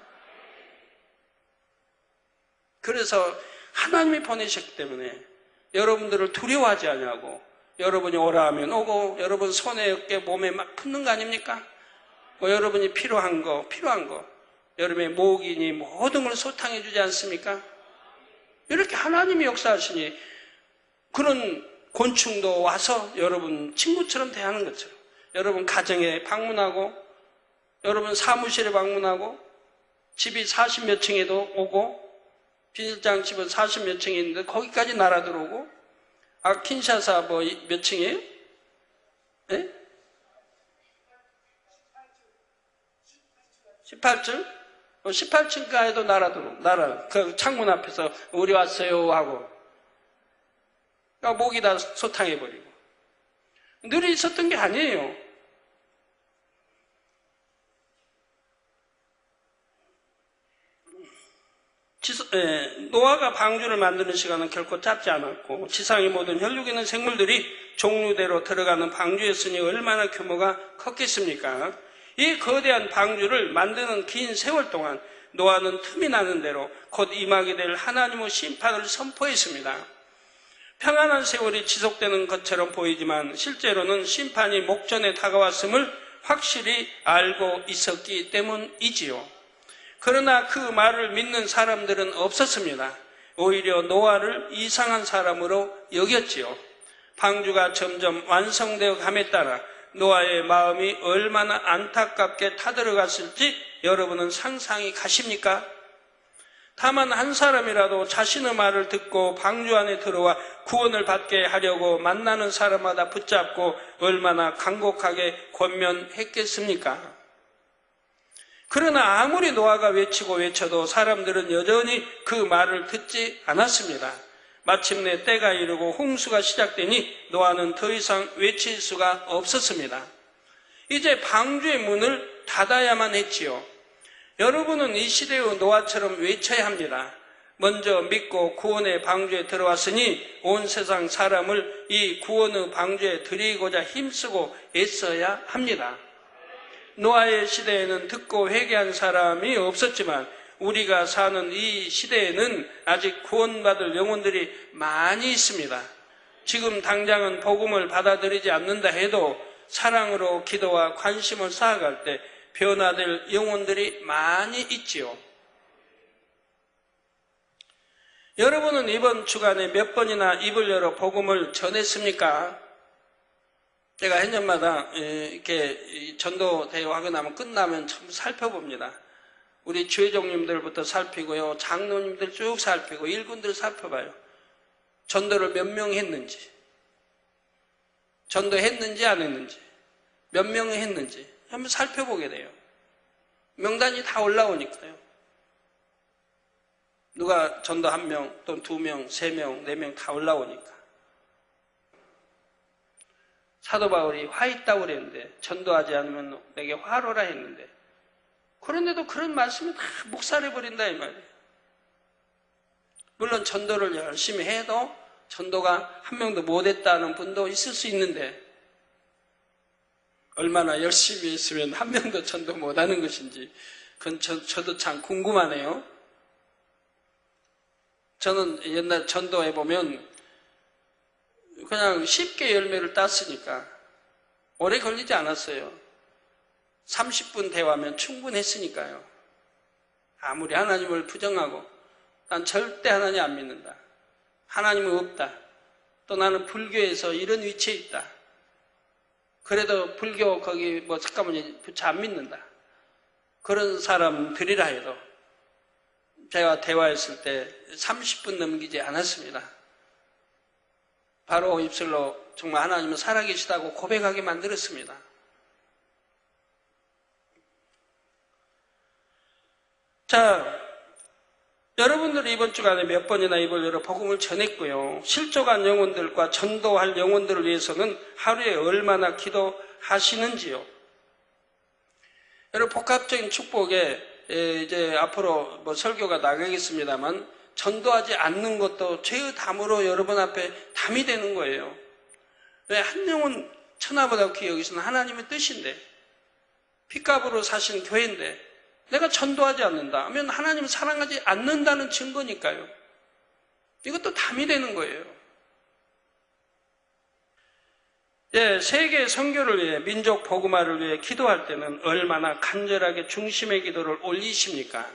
[SPEAKER 2] 그래서 하나님이 보내셨기 때문에 여러분들을 두려워하지 않냐고, 여러분이 오라 하면 오고 여러분 손에 어깨 몸에 막 붙는 거 아닙니까? 여러분이 필요한 거 여러분의 목이니 모든 걸 소탕해 주지 않습니까? 이렇게 하나님이 역사하시니 그런 곤충도 와서 여러분 친구처럼 대하는 것처럼 여러분 가정에 방문하고 여러분 사무실에 방문하고 집이 40몇 층에도 오고 비닐장 집은 40몇 층이 있는데 거기까지 날아들어오고 킨샤사 뭐 몇 층이에요? 네? 18층? 18층까지도 날아들어. 그 창문 앞에서 우리 왔어요 하고 그러니까 목이 다 소탕해버리고 늘 있었던 게 아니에요. 노아가 방주를 만드는 시간은 결코 짧지 않았고 지상의 모든 혈육 있는 생물들이 종류대로 들어가는 방주였으니 얼마나 규모가 컸겠습니까? 이 거대한 방주를 만드는 긴 세월 동안 노아는 틈이 나는 대로 곧 임하게 될 하나님의 심판을 선포했습니다. 평안한 세월이 지속되는 것처럼 보이지만 실제로는 심판이 목전에 다가왔음을 확실히 알고 있었기 때문이지요. 그러나 그 말을 믿는 사람들은 없었습니다. 오히려 노아를 이상한 사람으로 여겼지요. 방주가 점점 완성되어 감에 따라 노아의 마음이 얼마나 안타깝게 타들어갔을지 여러분은 상상이 가십니까? 다만 한 사람이라도 자신의 말을 듣고 방주 안에 들어와 구원을 받게 하려고 만나는 사람마다 붙잡고 얼마나 간곡하게 권면했겠습니까? 그러나 아무리 노아가 외치고 외쳐도 사람들은 여전히 그 말을 듣지 않았습니다. 마침내 때가 이르고 홍수가 시작되니 노아는 더 이상 외칠 수가 없었습니다. 이제 방주의 문을 닫아야만 했지요. 여러분은 이 시대의 노아처럼 외쳐야 합니다. 먼저 믿고 구원의 방주에 들어왔으니 온 세상 사람을 이 구원의 방주에 들이고자 힘쓰고 애써야 합니다. 노아의 시대에는 듣고 회개한 사람이 없었지만 우리가 사는 이 시대에는 아직 구원받을 영혼들이 많이 있습니다. 지금 당장은 복음을 받아들이지 않는다 해도 사랑으로 기도와 관심을 쌓아갈 때 변화될 영혼들이 많이 있지요. 여러분은 이번 주간에 몇 번이나 입을 열어 복음을 전했습니까? 제가 해년마다 이렇게 전도 대회하고 나면 끝나면 전부 살펴봅니다. 우리 주회장님들부터 살피고요, 장로님들 쭉 살피고 일꾼들 살펴봐요. 전도를 몇 명 했는지, 전도했는지 안 했는지, 몇 명이 했는지 한번 살펴보게 돼요. 명단이 다 올라오니까요. 누가 전도 1명, 또는 2명, 3명, 4명 다 올라오니까. 사도 바울이 화 있다고 그랬는데 전도하지 않으면 내게 화로라 했는데 그런데도 그런 말씀이 다 묵살해버린다 이 말이에요. 물론 전도를 열심히 해도 전도가 한 명도 못했다는 분도 있을 수 있는데 얼마나 열심히 했으면 한 명도 전도 못하는 것인지 그건 저도 참 궁금하네요. 저는 옛날 전도해보면 그냥 쉽게 열매를 땄으니까 오래 걸리지 않았어요. 30분 대화면 충분했으니까요. 아무리 하나님을 부정하고 난 절대 하나님 안 믿는다, 하나님은 없다, 또 나는 불교에서 이런 위치에 있다, 그래도 불교 거기 뭐 잠깐만 부처 안 믿는다, 그런 사람들이라 해도 제가 대화했을 때 30분 넘기지 않았습니다. 바로 입술로 정말 하나님은 살아계시다고 고백하게 만들었습니다. 자, 여러분들이 이번 주간에 몇 번이나 이번 복음을 전했고요. 실족한 영혼들과 전도할 영혼들을 위해서는 하루에 얼마나 기도하시는지요. 여러분, 복합적인 축복에 이제 앞으로 설교가 나가겠습니다만 전도하지 않는 것도 죄의 담으로 여러분 앞에 담이 되는 거예요. 왜? 한 영혼 천하보다 귀히 여기서는 하나님의 뜻인데, 핏값으로 사신 교회인데 내가 전도하지 않는다 하면 하나님을 사랑하지 않는다는 증거니까요. 이것도 담이 되는 거예요. 예, 세계 선교를 위해, 민족 복음화를 위해 기도할 때는 얼마나 간절하게 중심의 기도를 올리십니까?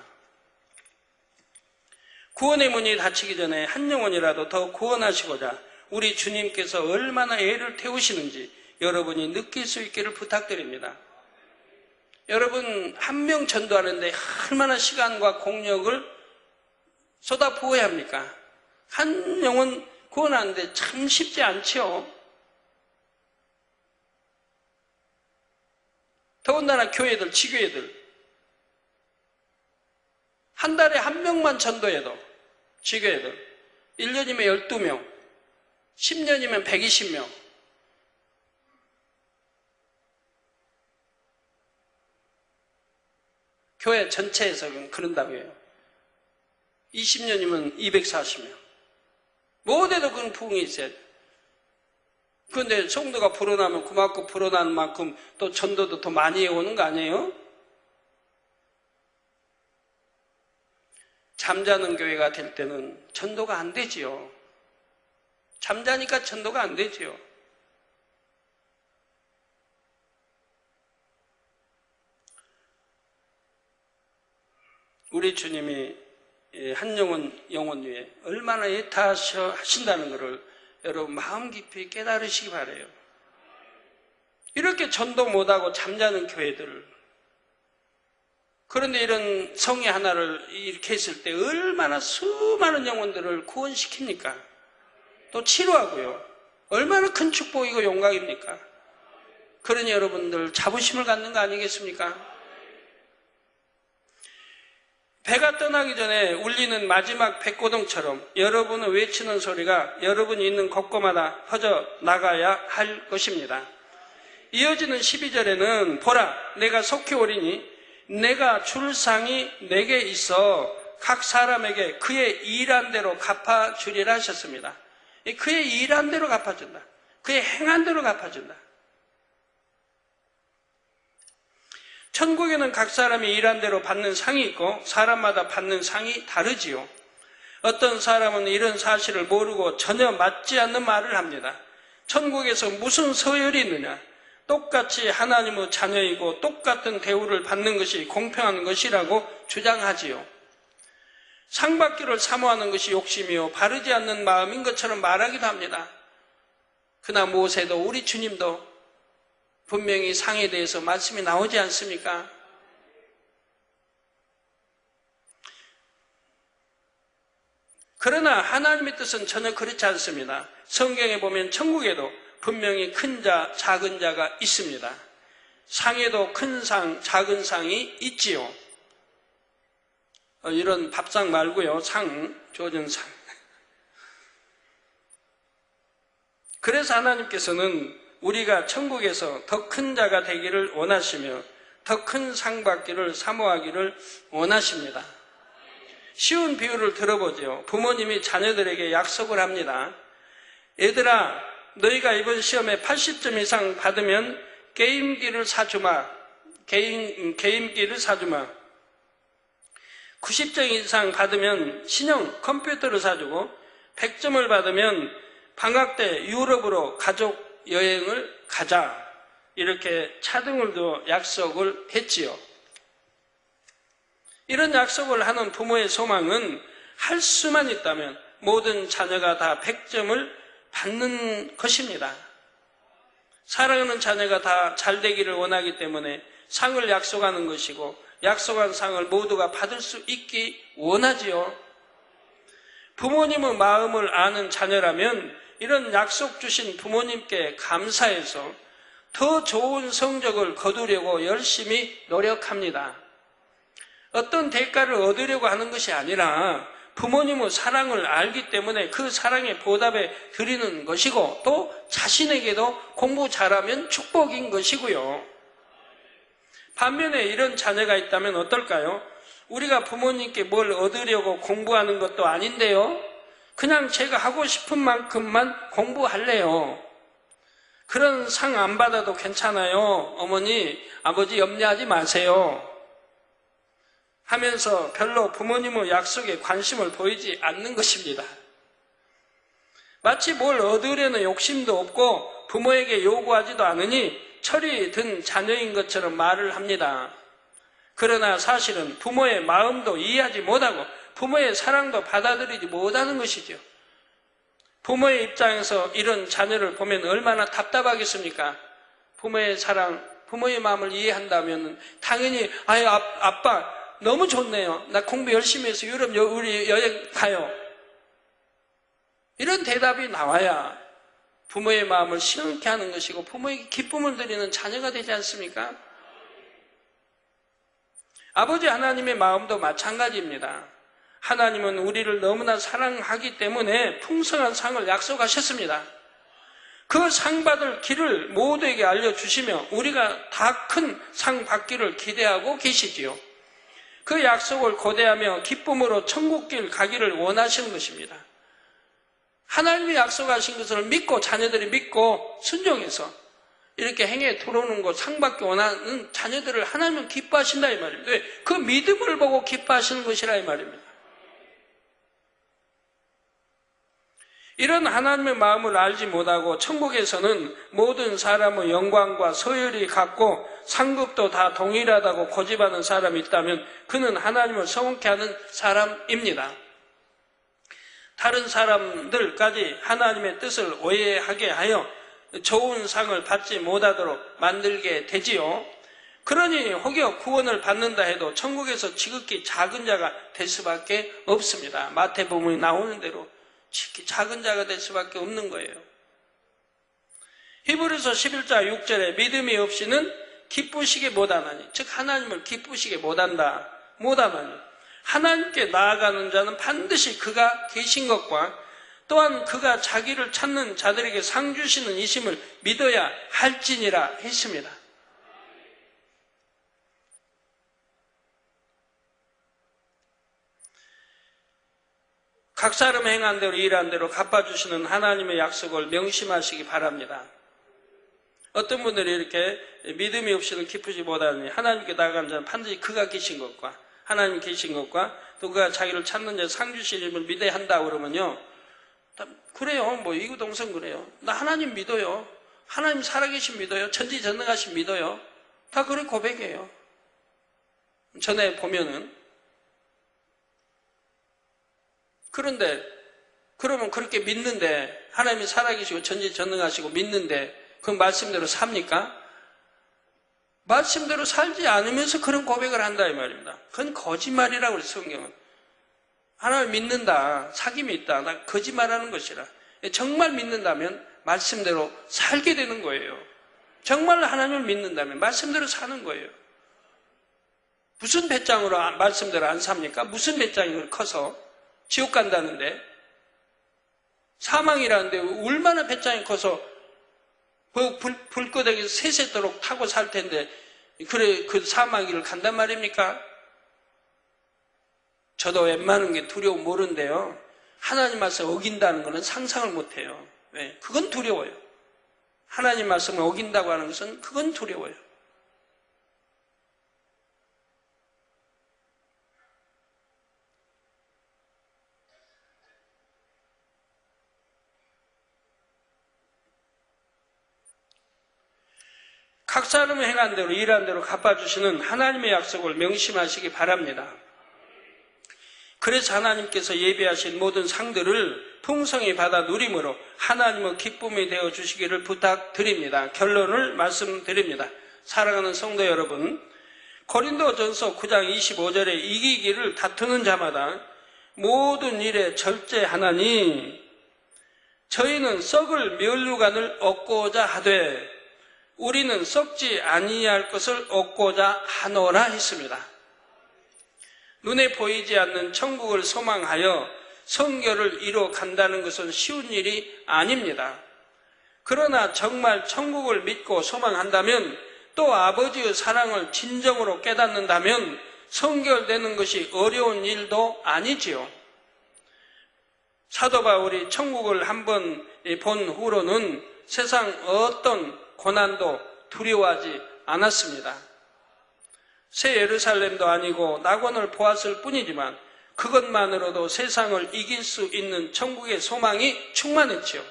[SPEAKER 2] 구원의 문이 닫히기 전에 한 영혼이라도 더 구원하시고자 우리 주님께서 얼마나 애를 태우시는지 여러분이 느낄 수 있기를 부탁드립니다. 여러분, 한 명 전도하는데 얼마나 시간과 공력을 쏟아부어야 합니까? 한 영혼 구원하는데 참 쉽지 않죠. 더군다나 교회들, 지교회들 한 달에 한 명만 전도해도, 지교회들 1년이면 12명, 10년이면 120명, 교회 전체에서 그런다고 해요. 20년이면 240명. 뭐어디도 그런 부흥이 있어야 돼요. 그런데 성도가 불어나면 그만큼 불어나는 만큼 또 전도도 더 많이 해오는 거 아니에요? 잠자는 교회가 될 때는 전도가 안 되지요. 잠자니까 전도가 안 되지요. 우리 주님이 한 영혼 위에 얼마나 애타하신다는 것을 여러분 마음 깊이 깨달으시기 바라요. 이렇게 전도 못하고 잠자는 교회들, 그런데 이런 성회 하나를 이렇게 했을 때 얼마나 수많은 영혼들을 구원시킵니까? 또 치료하고요. 얼마나 큰 축복이고 영광입니까? 그러니 여러분들 자부심을 갖는 거 아니겠습니까? 배가 떠나기 전에 울리는 마지막 백고동처럼 여러분은 외치는 소리가 여러분이 있는 곳곳마다 퍼져 나가야 할 것입니다. 이어지는 12절에는 보라, 내가 속히 오리니 내가 줄 상이 내게 있어 각 사람에게 그의 일한 대로 갚아주리라 하셨습니다. 그의 일한 대로 갚아준다. 그의 행한 대로 갚아준다. 천국에는 각 사람이 일한 대로 받는 상이 있고 사람마다 받는 상이 다르지요. 어떤 사람은 이런 사실을 모르고 전혀 맞지 않는 말을 합니다. 천국에서 무슨 서열이 있느냐? 똑같이 하나님의 자녀이고 똑같은 대우를 받는 것이 공평한 것이라고 주장하지요. 상 받기를 사모하는 것이 욕심이요 바르지 않는 마음인 것처럼 말하기도 합니다. 그러나 모세도 우리 주님도 분명히 상에 대해서 말씀이 나오지 않습니까? 그러나 하나님의 뜻은 전혀 그렇지 않습니다. 성경에 보면 천국에도 분명히 큰 자, 작은 자가 있습니다. 상에도 큰 상, 작은 상이 있지요. 이런 밥상 말고요. 상, 조전상. 그래서 하나님께서는 우리가 천국에서 더 큰 자가 되기를 원하시며 더 큰 상 받기를 사모하기를 원하십니다. 쉬운 비유를 들어보죠. 부모님이 자녀들에게 약속을 합니다. 얘들아, 너희가 이번 시험에 80점 이상 받으면 게임기를 사주마. 게임기를 사주마. 90점 이상 받으면 신형 컴퓨터를 사주고 100점을 받으면 방학 때 유럽으로 가족 여행을 가자. 이렇게 차등을 둬 약속을 했지요. 이런 약속을 하는 부모의 소망은 할 수만 있다면 모든 자녀가 다 100점을 받는 것입니다. 사랑하는 자녀가 다 잘 되기를 원하기 때문에 상을 약속하는 것이고 약속한 상을 모두가 받을 수 있기 원하지요. 부모님의 마음을 아는 자녀라면 이런 약속 주신 부모님께 감사해서 더 좋은 성적을 거두려고 열심히 노력합니다. 어떤 대가를 얻으려고 하는 것이 아니라 부모님의 사랑을 알기 때문에 그 사랑에 보답해 드리는 것이고, 또 자신에게도 공부 잘하면 축복인 것이고요. 반면에 이런 자녀가 있다면 어떨까요? 우리가 부모님께 뭘 얻으려고 공부하는 것도 아닌데요, 그냥 제가 하고 싶은 만큼만 공부할래요. 그런 상 안 받아도 괜찮아요. 어머니, 아버지 염려하지 마세요. 하면서 별로 부모님의 약속에 관심을 보이지 않는 것입니다. 마치 뭘 얻으려는 욕심도 없고 부모에게 요구하지도 않으니 철이 든 자녀인 것처럼 말을 합니다. 그러나 사실은 부모의 마음도 이해하지 못하고 부모의 사랑도 받아들이지 못하는 것이죠. 부모의 입장에서 이런 자녀를 보면 얼마나 답답하겠습니까? 부모의 사랑, 부모의 마음을 이해한다면 당연히 아유 아빠 너무 좋네요. 나 공부 열심히 해서 유럽 우리 여행 가요. 이런 대답이 나와야 부모의 마음을 시원케 하는 것이고 부모에게 기쁨을 드리는 자녀가 되지 않습니까? 아버지 하나님의 마음도 마찬가지입니다. 하나님은 우리를 너무나 사랑하기 때문에 풍성한 상을 약속하셨습니다. 그 상 받을 길을 모두에게 알려주시며 우리가 다 큰 상 받기를 기대하고 계시지요. 그 약속을 고대하며 기쁨으로 천국길 가기를 원하시는 것입니다. 하나님이 약속하신 것을 믿고 자녀들이 믿고 순종해서 이렇게 행에 들어오는 것, 상 받기 원하는 자녀들을 하나님은 기뻐하신다 이 말입니다. 왜? 그 믿음을 보고 기뻐하시는 것이라 이 말입니다. 이런 하나님의 마음을 알지 못하고 천국에서는 모든 사람의 영광과 소열이 같고 상급도 다 동일하다고 고집하는 사람이 있다면 그는 하나님을 서운케 하는 사람입니다. 다른 사람들까지 하나님의 뜻을 오해하게 하여 좋은 상을 받지 못하도록 만들게 되지요. 그러니 혹여 구원을 받는다 해도 천국에서 지극히 작은 자가 될 수밖에 없습니다. 마태복음에 나오는 대로 지극히 작은 자가 될 수밖에 없는 거예요. 히브리서 11장 6절에 믿음이 없이는 기쁘시게 못하나니, 즉 하나님을 기쁘시게 못하나니 하나님께 나아가는 자는 반드시 그가 계신 것과 또한 그가 자기를 찾는 자들에게 상 주시는 이심을 믿어야 할지니라 했습니다. 각 사람 행한 대로 일한 대로 갚아주시는 하나님의 약속을 명심하시기 바랍니다. 어떤 분들이 이렇게 믿음이 없이는 기쁘지 못하니 하나님께 나아가는 자는 반드시 그가 계신 것과 하나님 계신 것과 또 그가 자기를 찾는 자 상 주시림을 믿어야 한다 그러면요, 그래요, 뭐 이구동성 그래요. 나 하나님 믿어요. 하나님 살아계신 믿어요. 전지전능하신 믿어요. 다 그런 고백이에요. 전에 보면은. 그런데 그러면 그렇게 믿는데, 하나님이 살아계시고 전지전능하시고 믿는데 그 말씀대로 삽니까? 말씀대로 살지 않으면서 그런 고백을 한다 이 말입니다. 그건 거짓말이라고 그래요. 성경은. 하나님 믿는다, 사귐이 있다, 나 거짓말하는 것이라. 정말 믿는다면 말씀대로 살게 되는 거예요. 정말 하나님을 믿는다면 말씀대로 사는 거예요. 무슨 배짱으로 말씀대로 안 삽니까? 무슨 배짱이 커서 지옥 간다는데, 사망이라는데 얼마나 배짱이 커서 불끄덕이서 새새도록 타고 살 텐데 그래 그 사망길을 간단 말입니까? 저도 웬만한 게 두려워 모르는데요, 하나님 말씀 어긴다는 것은 상상을 못해요. 왜? 그건 두려워요. 하나님 말씀을 어긴다고 하는 것은 그건 두려워요. 각 사람의 행한 대로 일한 대로 갚아주시는 하나님의 약속을 명심하시기 바랍니다. 그래서 하나님께서 예비하신 모든 상들을 풍성히 받아 누림으로 하나님의 기쁨이 되어 주시기를 부탁드립니다. 결론을 말씀드립니다. 사랑하는 성도 여러분, 고린도전서 9장 25절에 이기기를 다투는 자마다 모든 일에 절제하나니 저희는 썩을 면류관을 얻고자 하되 우리는 썩지 아니할 것을 얻고자 하노라 했습니다. 눈에 보이지 않는 천국을 소망하여 성결을 이뤄 간다는 것은 쉬운 일이 아닙니다. 그러나 정말 천국을 믿고 소망한다면 또 아버지의 사랑을 진정으로 깨닫는다면 성결되는 것이 어려운 일도 아니지요. 사도 바울이 천국을 한번 본 후로는 세상 어떤 고난도 두려워하지 않았습니다. 새 예루살렘도 아니고 낙원을 보았을 뿐이지만 그것만으로도 세상을 이길 수 있는 천국의 소망이 충만했지요.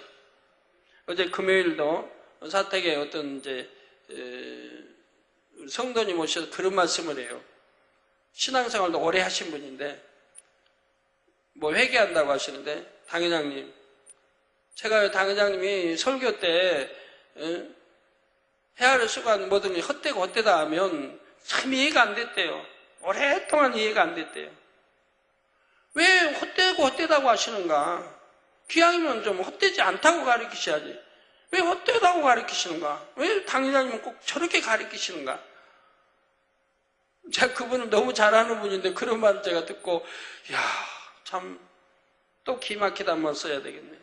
[SPEAKER 2] 어제 금요일도 사택에 어떤 성도님 오셔서 그런 말씀을 해요. 신앙생활도 오래 하신 분인데 뭐 회개한다고 하시는데, 당회장님, 제가 당회장님이 설교 때 헤아릴 수간 뭐든지 헛되고 헛되다 하면 참 이해가 안 됐대요. 오랫동안 이해가 안 됐대요. 왜 헛되고 헛되다고 하시는가? 기왕이면 좀 헛되지 않다고 가르치셔야지. 왜 헛되다고 가르치시는가? 왜 당회장님은 꼭 저렇게 가르치시는가? 제가 그분을 너무 잘 아는 분인데 그런 말을 제가 듣고, 이야, 참 또 기막히다 한번 써야 되겠네.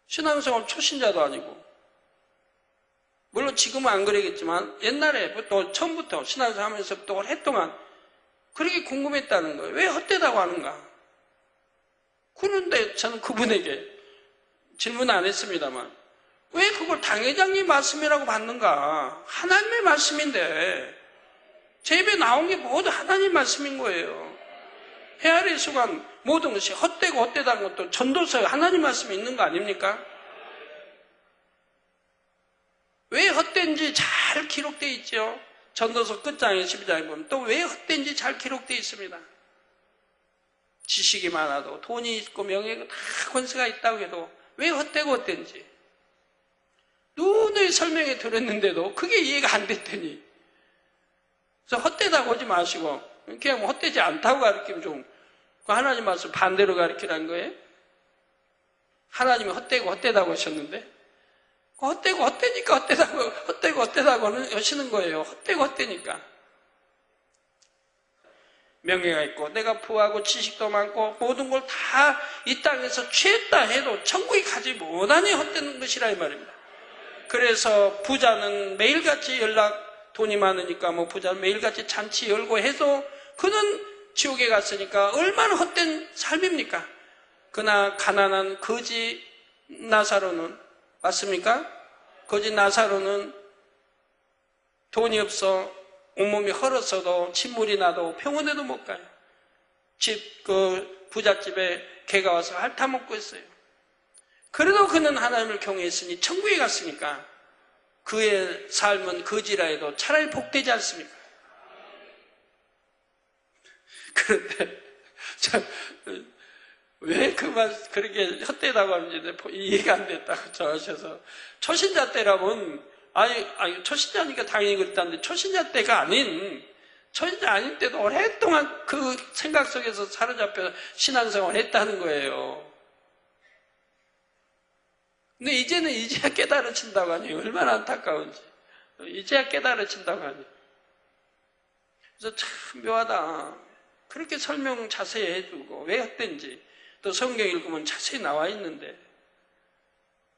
[SPEAKER 2] 신앙생활 초신자도 아니고, 물론 지금은 안 그러겠지만 옛날에부터 처음부터 신앙생활 하면서부터 오랫동안 그렇게 궁금했다는 거예요. 왜 헛되다고 하는가? 그런데 저는 그분에게 질문 안 했습니다만, 왜 그걸 당회장님 말씀이라고 받는가? 하나님의 말씀인데 제 입에 나온 게 모두 하나님 말씀인 거예요. 헤아릴 수간 모든 것이 헛되고 헛되다는 것도 전도서에 하나님 말씀이 있는 거 아닙니까? 왜 헛된지 잘 기록되어 있죠. 전도서 끝장에 12장에 보면 또 왜 헛된지 잘 기록되어 있습니다. 지식이 많아도 돈이 있고 명예가 다 권세가 있다고 해도 왜 헛되고 헛된지 누누이 설명해 드렸는데도 그게 이해가 안 됐더니, 그래서 헛되다고 하지 마시고 그냥 뭐 헛되지 않다고 가르치면 좀 하나님 말씀 반대로 가르치라는 거예요. 하나님이 헛되고 헛되다고 하셨는데 헛되고 헛되니까 헛되고 헛되다고 하시는 거예요. 헛되고 헛되니까. 명예가 있고 내가 부하고 지식도 많고 모든 걸 다 이 땅에서 취했다 해도 천국에 가지 못하니 헛되는 것이라 이 말입니다. 그래서 부자는 매일같이 돈이 많으니까 뭐 부자는 매일같이 잔치 열고 해도 그는 지옥에 갔으니까 얼마나 헛된 삶입니까? 그러나 가난한 거지 나사로는, 맞습니까? 거지 나사로는 돈이 없어 온몸이 헐었어도 침물이 나도 병원에도 못 가요. 부잣집에 개가 와서 핥아먹고 있어요. 그래도 그는 하나님을 경외했으니 천국에 갔으니까 그의 삶은 거지라 해도 차라리 복되지 않습니까? 그런데 왜 그 말 그렇게 헛되다고 하는지 이해가 안 됐다고 저하셔서, 초신자 때라면 아니 초신자니까 당연히 그랬다는데 초신자 때가 아닌, 초신자 아닐 때도 오랫동안 그 생각 속에서 사로잡혀 신앙생활을 했다는 거예요. 근데 이제야 깨달아진다고 하니 얼마나 안타까운지. 이제야 깨달아진다고 하니. 그래서 참 묘하다. 그렇게 설명 자세히 해주고 왜 헛된지 또 성경 읽으면 자세히 나와 있는데,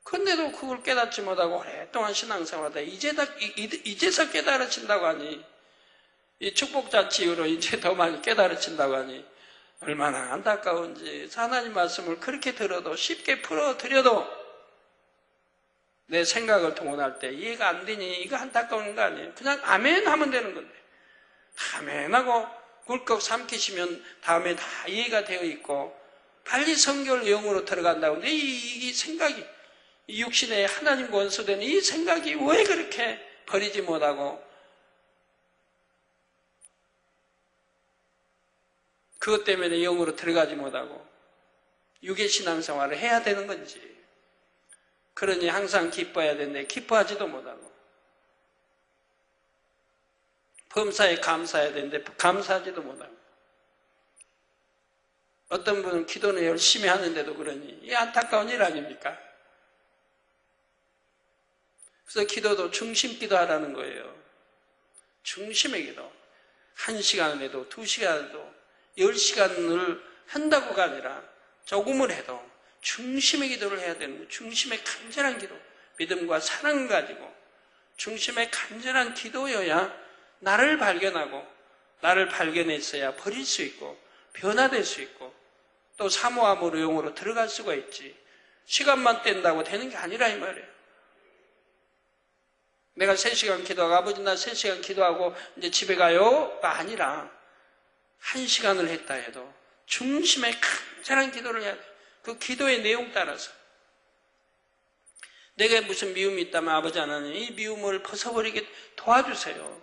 [SPEAKER 2] 근데도 그걸 깨닫지 못하고 오랫동안 신앙생활하다 이제서 깨달아진다고 하니, 이 축복자치 이후로 이제 더 많이 깨달아진다고 하니 얼마나 안타까운지. 하나님 말씀을 그렇게 들어도 쉽게 풀어드려도 내 생각을 동원할 때 이해가 안 되니 이거 안타까운 거 아니에요. 그냥 아멘 하면 되는 건데, 아멘 하고 굴꺽 삼키시면 다음에 다 이해가 되어 있고 빨리 성결 영으로 들어간다고. 근데 이 생각이, 이 육신의 하나님과 원수되는 이 생각이 왜 그렇게 버리지 못하고 그것 때문에 영으로 들어가지 못하고 육의 신앙생활을 해야 되는 건지. 그러니 항상 기뻐해야 되는데 기뻐하지도 못하고, 범사에 감사해야 되는데 감사하지도 못하고, 어떤 분은 기도는 열심히 하는데도 그러니 이 안타까운 일 아닙니까? 그래서 기도도 중심 기도하라는 거예요. 중심의 기도. 1시간을 해도 2시간을 해도 10시간을 한다고가 아니라 조금을 해도 중심의 기도를 해야 되는 거예요. 중심의 간절한 기도. 믿음과 사랑을 가지고 중심의 간절한 기도여야 나를 발견하고 나를 발견했어야 버릴 수 있고 변화될 수 있고 또 사모함으로 용으로 들어갈 수가 있지. 시간만 뗀다고 되는 게 아니라 이 말이에요. 내가 3시간 기도하고 아버지 나 3시간 기도하고 이제 집에 가요가 아니라 1시간을 했다 해도 중심의 간절한 기도를 해야 돼. 그 기도의 내용 따라서 내게 무슨 미움이 있다면 아버지 하나님 이 미움을 벗어버리게 도와주세요.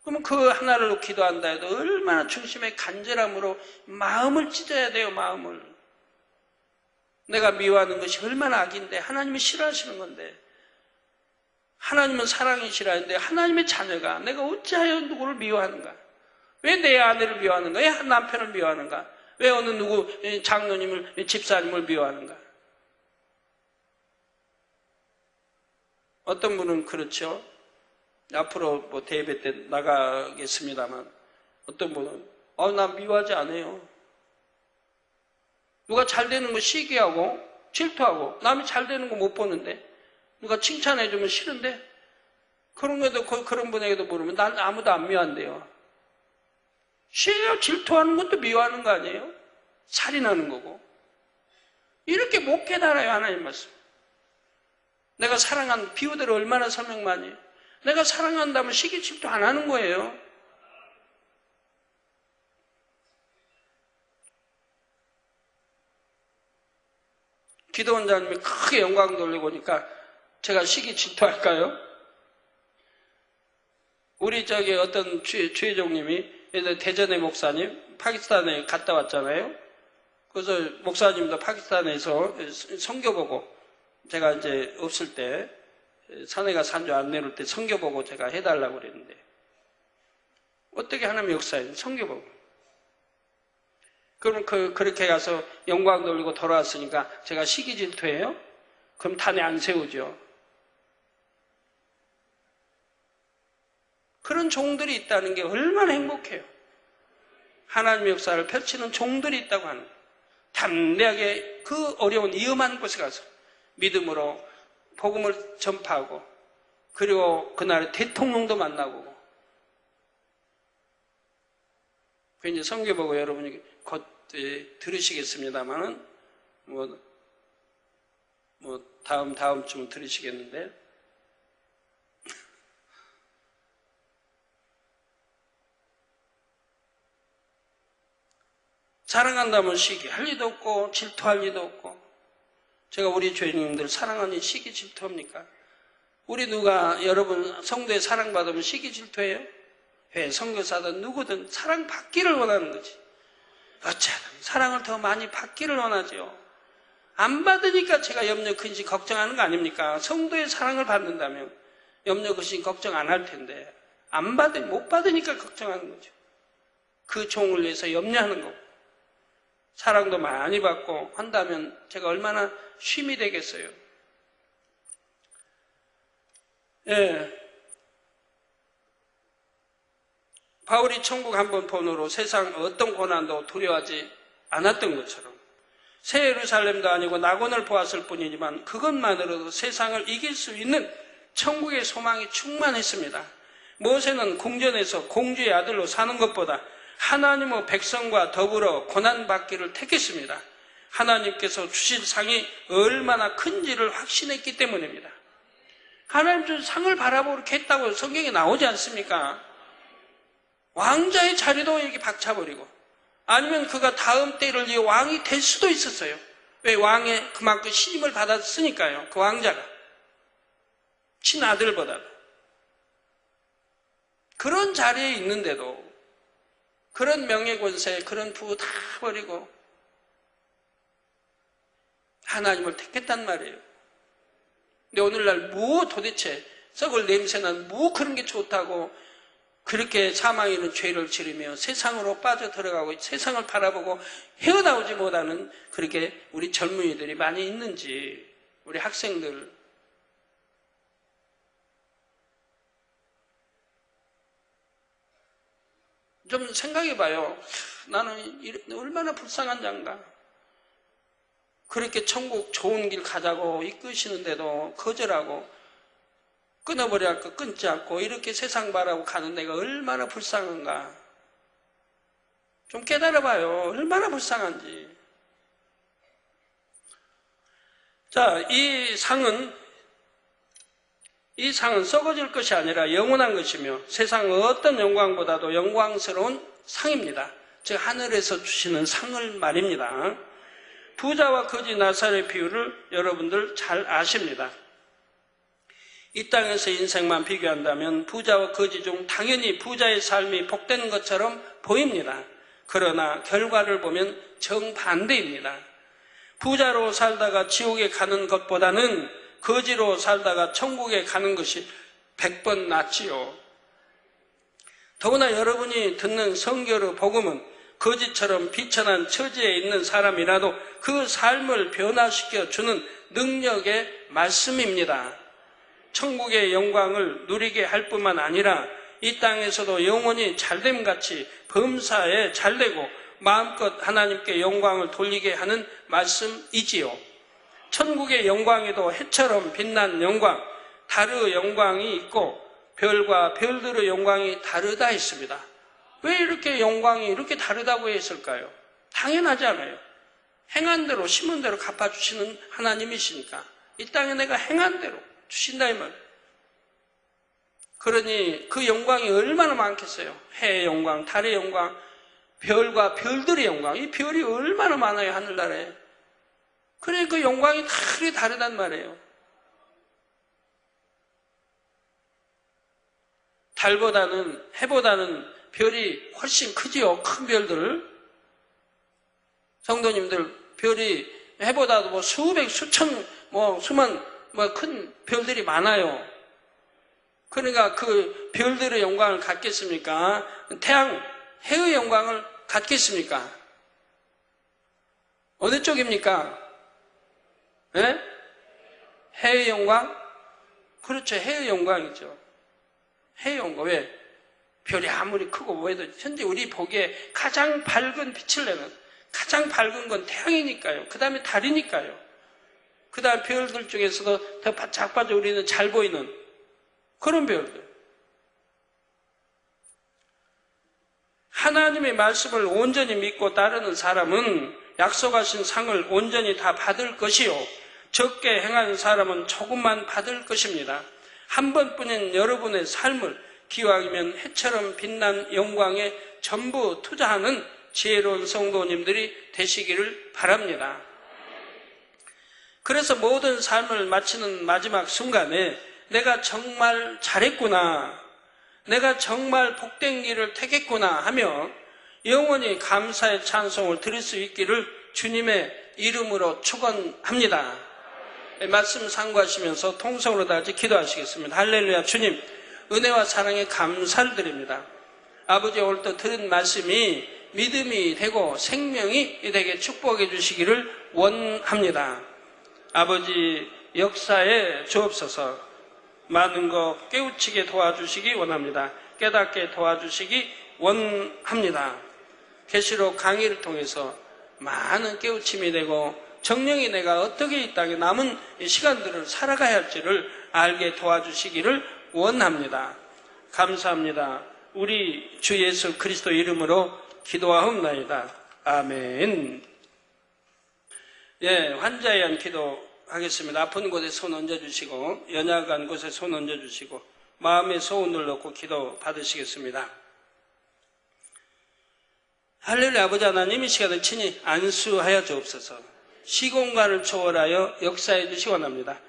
[SPEAKER 2] 그러면 그 하나를 기도한다 해도 얼마나 중심의 간절함으로 마음을 찢어야 돼요. 마음을. 내가 미워하는 것이 얼마나 악인데 하나님이 싫어하시는 건데 하나님은 사랑이시라는데 하나님의 자녀가 내가 어찌하여 누구를 미워하는가? 왜 내 아내를 미워하는가? 왜 남편을 미워하는가? 왜 어느 누구 장로님을 집사님을 미워하는가? 어떤 분은 그렇죠. 앞으로 뭐 대회 때 나가겠습니다만 어떤 분은 나 미워하지 않아요. 누가 잘 되는 거 시기하고 질투하고 남이 잘 되는 거 못 보는데 누가 칭찬해주면 싫은데 그런 것도 그런 분에게도 물으면 난 아무도 안 미워한대요. 싫어요. 질투하는 것도 미워하는 거 아니에요? 살인하는 거고. 이렇게 못 깨달아요. 하나님 말씀. 내가 사랑한 비유대로 얼마나 설명 많이 해요. 내가 사랑한다면 시기 질투 안 하는 거예요. 기도 원장님이 크게 영광 돌리고 오니까 제가 시기 질투할까요? 우리 어떤 주회종님이 대전의 목사님 파키스탄에 갔다 왔잖아요. 그래서 목사님도 파키스탄에서 선교 보고 제가 이제 없을 때 사내가 산주 안 내놓을 때 선교 보고 제가 해달라고 그랬는데 어떻게 하나님 역사예요? 선교 보고. 그럼 그렇게 가서 영광 돌리고 돌아왔으니까 제가 시기 질투해요? 그럼 단에 안 세우죠. 그런 종들이 있다는 게 얼마나 행복해요. 하나님의 역사를 펼치는 종들이 있다고 하는 거예요. 담대하게 그 어려운 위험한 곳에 가서 믿음으로 복음을 전파하고 그리고 그날 대통령도 만나고 그 이제 선교 보고 여러분이 곧 들으시겠습니다만은 다음 주면 들으시겠는데 사랑한다면 시기할 리도 없고 질투할 리도 없고 제가 우리 주님들 사랑하는 시기 질투합니까? 우리 누가 여러분 성도에 사랑받으면 시기 질투해요? 왜 선교사든 누구든 사랑받기를 원하는 거지. 어쨌든 사랑을 더 많이 받기를 원하죠. 안 받으니까 제가 염려 근심 걱정하는 거 아닙니까? 성도의 사랑을 받는다면 염려 근심 걱정 안 할 텐데 못 받으니까 걱정하는 거죠. 그 종을 위해서 염려하는 거고 사랑도 많이 받고 한다면 제가 얼마나 쉼이 되겠어요. 예. 바울이 천국 한 번 번호로 세상 어떤 고난도 두려워하지 않았던 것처럼 새 예루살렘도 아니고 낙원을 보았을 뿐이지만 그것만으로도 세상을 이길 수 있는 천국의 소망이 충만했습니다. 모세는 궁전에서 공주의 아들로 사는 것보다 하나님의 백성과 더불어 고난받기를 택했습니다. 하나님께서 주실 상이 얼마나 큰지를 확신했기 때문입니다. 하나님 준 상을 바라보고 이렇게 했다고 성경에 나오지 않습니까? 왕자의 자리도 이렇게 박차버리고 아니면 그가 다음 때를 위해 왕이 될 수도 있었어요. 왜? 왕의 그만큼 신임을 받았으니까요. 그 왕자가 친아들보다 그런 자리에 있는데도 그런 명예권세, 그런 부부 다 버리고 하나님을 택했단 말이에요. 근데 오늘날 도대체 썩을 냄새나는 그런 게 좋다고 그렇게 사망에 이르는 죄를 지르며 세상으로 빠져들어가고 세상을 바라보고 헤어나오지 못하는 그렇게 우리 젊은이들이 많이 있는지, 우리 학생들, 좀 생각해봐요. 나는 얼마나 불쌍한 자인가. 그렇게 천국 좋은 길 가자고 이끄시는데도 거절하고 끊어버려야 할 거 끊지 않고 이렇게 세상 바라고 가는 내가 얼마나 불쌍한가. 좀 깨달아봐요. 얼마나 불쌍한지. 자, 이 상은 썩어질 것이 아니라 영원한 것이며 세상 어떤 영광보다도 영광스러운 상입니다. 즉 하늘에서 주시는 상을 말입니다. 부자와 거지 나사로의 비유를 여러분들 잘 아십니다. 이 땅에서 인생만 비교한다면 부자와 거지 중 당연히 부자의 삶이 복된 것처럼 보입니다. 그러나 결과를 보면 정반대입니다. 부자로 살다가 지옥에 가는 것보다는 거지로 살다가 천국에 가는 것이 100번 낫지요. 더구나 여러분이 듣는 성경의 복음은 거지처럼 비천한 처지에 있는 사람이라도 그 삶을 변화시켜 주는 능력의 말씀입니다. 천국의 영광을 누리게 할 뿐만 아니라 이 땅에서도 영원히 잘됨같이 범사에 잘되고 마음껏 하나님께 영광을 돌리게 하는 말씀이지요. 천국의 영광에도 해처럼 빛난 영광, 달의 영광이 있고 별과 별들의 영광이 다르다 했습니다. 왜 이렇게 영광이 이렇게 다르다고 했을까요? 당연하지 않아요. 행한 대로 심은 대로 갚아주시는 하나님이시니까 이 땅에 내가 행한 대로 주신다 이 말. 그러니 그 영광이 얼마나 많겠어요. 해의 영광, 달의 영광, 별과 별들의 영광. 이 별이 얼마나 많아요, 하늘나라에. 그러니 그 영광이 다르단 말이에요. 달보다는, 해보다는 별이 훨씬 크지요. 큰 별들. 성도님들, 별이 해보다도 뭐 수백, 수천, 수만, 큰 별들이 많아요. 그러니까 그 별들의 영광을 갖겠습니까? 태양, 해의 영광을 갖겠습니까? 어느 쪽입니까? 네? 해의 영광? 그렇죠. 해의 영광이죠. 해의 영광. 왜? 별이 아무리 크고 뭐해도 현재 우리 보기에 가장 밝은 빛을 내는, 가장 밝은 건 태양이니까요. 그 다음에 달이니까요. 그 다음 별들 중에서도 더 바짝 빠져 우리는 잘 보이는 그런 별들. 하나님의 말씀을 온전히 믿고 따르는 사람은 약속하신 상을 온전히 다 받을 것이요. 적게 행하는 사람은 조금만 받을 것입니다. 한 번뿐인 여러분의 삶을 기왕이면 해처럼 빛난 영광에 전부 투자하는 지혜로운 성도님들이 되시기를 바랍니다. 그래서 모든 삶을 마치는 마지막 순간에 내가 정말 잘했구나, 내가 정말 복된 길을 택했구나 하며 영원히 감사의 찬송을 드릴 수 있기를 주님의 이름으로 축원합니다. 말씀 상고하시면서 통성으로 다 같이 기도하시겠습니다. 할렐루야. 주님, 은혜와 사랑에 감사를 드립니다. 아버지, 오늘 또 들은 말씀이 믿음이 되고 생명이 되게 축복해 주시기를 원합니다. 아버지, 역사에 주옵소서. 많은 거 깨우치게 도와주시기 원합니다. 깨닫게 도와주시기 원합니다. 계시록 강의를 통해서 많은 깨우침이 되고 정령이 내가 어떻게 이 땅에 남은 시간들을 살아가야 할지를 알게 도와주시기를 원합니다. 감사합니다. 우리 주 예수 그리스도 이름으로 기도하옵나이다. 아멘. 예, 환자에 의한 기도하겠습니다. 아픈 곳에 손 얹어주시고 연약한 곳에 손 얹어주시고 마음에 소원을 넣고 기도 받으시겠습니다. 할렐루야. 아버지 하나님, 이 시간을 친히 안수하여 주옵소서. 시공간을 초월하여 역사해 주시기 원합니다.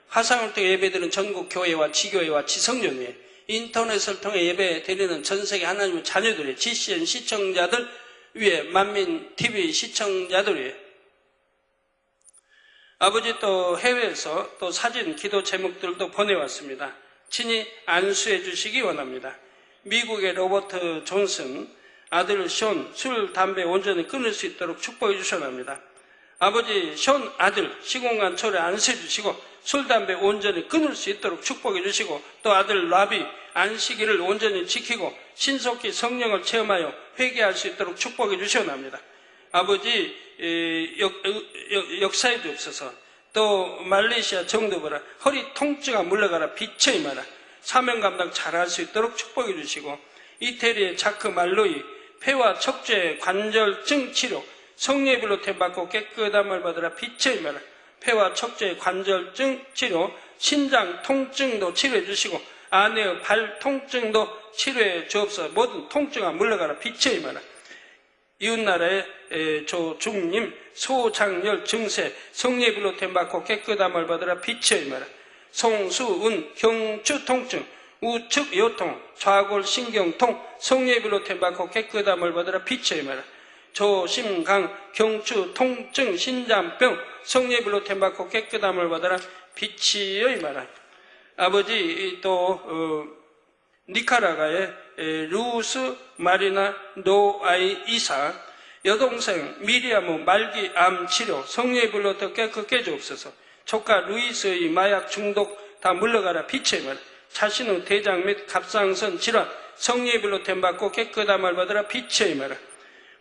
[SPEAKER 2] 화상을 통해 예배드리는 전국 교회와 지교회와 지성전회, 인터넷을 통해 예배 드리는 전세계 하나님의 자녀들의 GCN 시청자들 위에, 만민 TV 시청자들 위에, 아버지 또 해외에서 또 사진 기도 제목들도 보내왔습니다. 친히 안수해 주시기 원합니다. 미국의 로버트 존슨, 아들 션, 술, 담배 온전히 끊을 수 있도록 축복해 주셔납니다. 아버지 션 아들 시공간 초래 안 세주시고 술, 담배 온전히 끊을 수 있도록 축복해 주시고, 또 아들 라비 안식일을 온전히 지키고 신속히 성령을 체험하여 회개할 수 있도록 축복해 주시옵나이다. 아버지 역사에 주옵소서. 또 말레이시아 정도보라 허리 통증아 물러가라 빛의 마라 사명 감당 잘할 수 있도록 축복해 주시고, 이태리의 자크 말로이 폐와 척추의 관절증 치료 성령의 불로 템받고 깨끗함을 받으라 빛의 마라 폐와 척추의 관절증 치료, 신장 통증도 치료해 주시고 아내의 발 통증도 치료해 주옵소서. 모든 통증아 물러가라 빛의 마라. 이웃나라의 조중님 소장열 증세 성령의 불로 템받고 깨끗함을 받으라 빛의 마라. 송수은 경추 통증 우측 요통 좌골 신경통 성령의 불로 템받고 깨끗함을 받으라 빛의 마라. 조심강 경추 통증 신장병 성령의 불로 템받고 깨끗함을 받아라 빛의 마라. 아버지 또 니카라과의 루스 마리나 노아이 이사 여동생 미리아무 말기 암 치료 성령의 불로 더 깨끗게 주옵소서. 조카 루이스의 마약 중독 다 물러가라 빛의 마라. 자신의 대장 및 갑상선 질환 성령의 불로 템받고 깨끗함을 받아라 빛의 마라.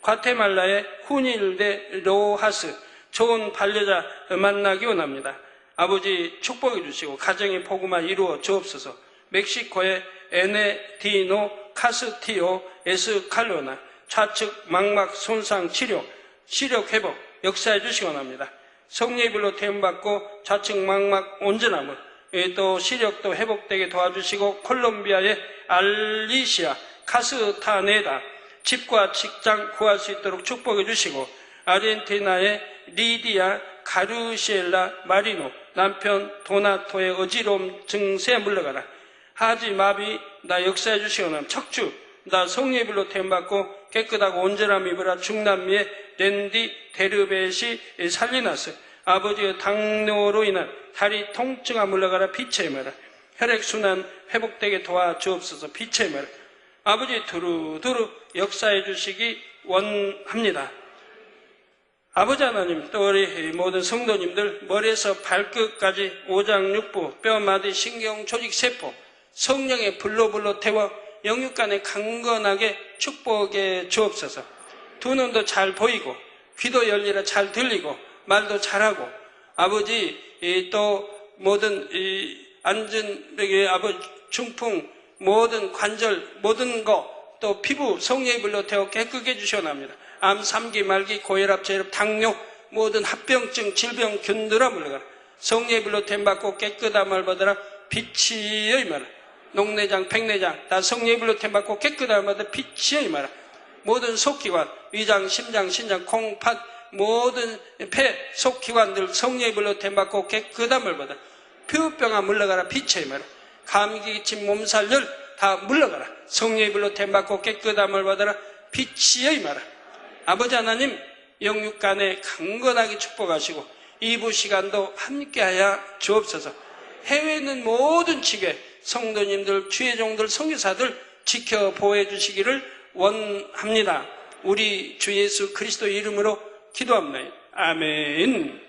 [SPEAKER 2] 과테말라의 후닐데 로하스 좋은 반려자 만나기 원합니다. 아버지 축복해 주시고 가정의 복음화 이루어 주옵소서. 멕시코의 에네디노 카스티오 에스칼로나 좌측 망막 손상 치료 시력 회복 역사해 주시기 원합니다. 성령의 불로 태움받고 좌측 망막 온전함을 또 시력도 회복되게 도와주시고, 콜롬비아의 알리시아 카스타네다 집과 직장 구할 수 있도록 축복해 주시고, 아르헨티나의 리디아 가르시엘라 마리노 남편 도나토의 어지러움 증세 물러가라. 하지 마비 나 역사해 주시오나 척추 나 성령의 불로 태움받고 깨끗하고 온전함 입으라. 중남미의 랜디 데르베시 살리나스 아버지의 당뇨로 인한 다리 통증아 물러가라 빛의 마라. 혈액순환 회복되게 도와주옵소서 빛의 마라. 아버지 두루두루 역사해 주시기 원합니다. 아버지 하나님, 또 우리 모든 성도님들 머리에서 발끝까지 오장육부 뼈마디 신경 조직 세포 성령의 불로 태워 영육간에 강건하게 축복해 주옵소서. 두 눈도 잘 보이고 귀도 열리라 잘 들리고 말도 잘하고, 아버지 또 모든 앉은 아버지 중풍 모든 관절 모든 거 또 피부 성령의 불로 태워 깨끗게 해주시옵나이다. 암, 삼기, 말기, 고혈압, 저혈압, 당뇨 모든 합병증 질병 균들아 물러가라. 성령의 불로 템받고 깨끗함을 받으라 빛의 마라. 녹내장, 백내장 다 성령의 불로 템받고 깨끗함을 받으라 빛의 마라. 모든 속기관, 위장, 심장, 신장, 콩팥 모든 폐, 속기관들 성령의 불로 템받고 깨끗함을 받아 피부병아 물러가라 빛의 마라. 감기, 기침, 몸살열 다 물러가라. 성령의 불로 템받고 깨끗함을 받아라 빛의 마라. 아버지 하나님, 영육간에 강건하게 축복하시고 2부 시간도 함께하여 주옵소서. 해외에 있는 모든 지교회 성도님들, 주의 종들, 선교사들 지켜 보호해 주시기를 원합니다. 우리 주 예수 그리스도 이름으로 기도합니다. 아멘.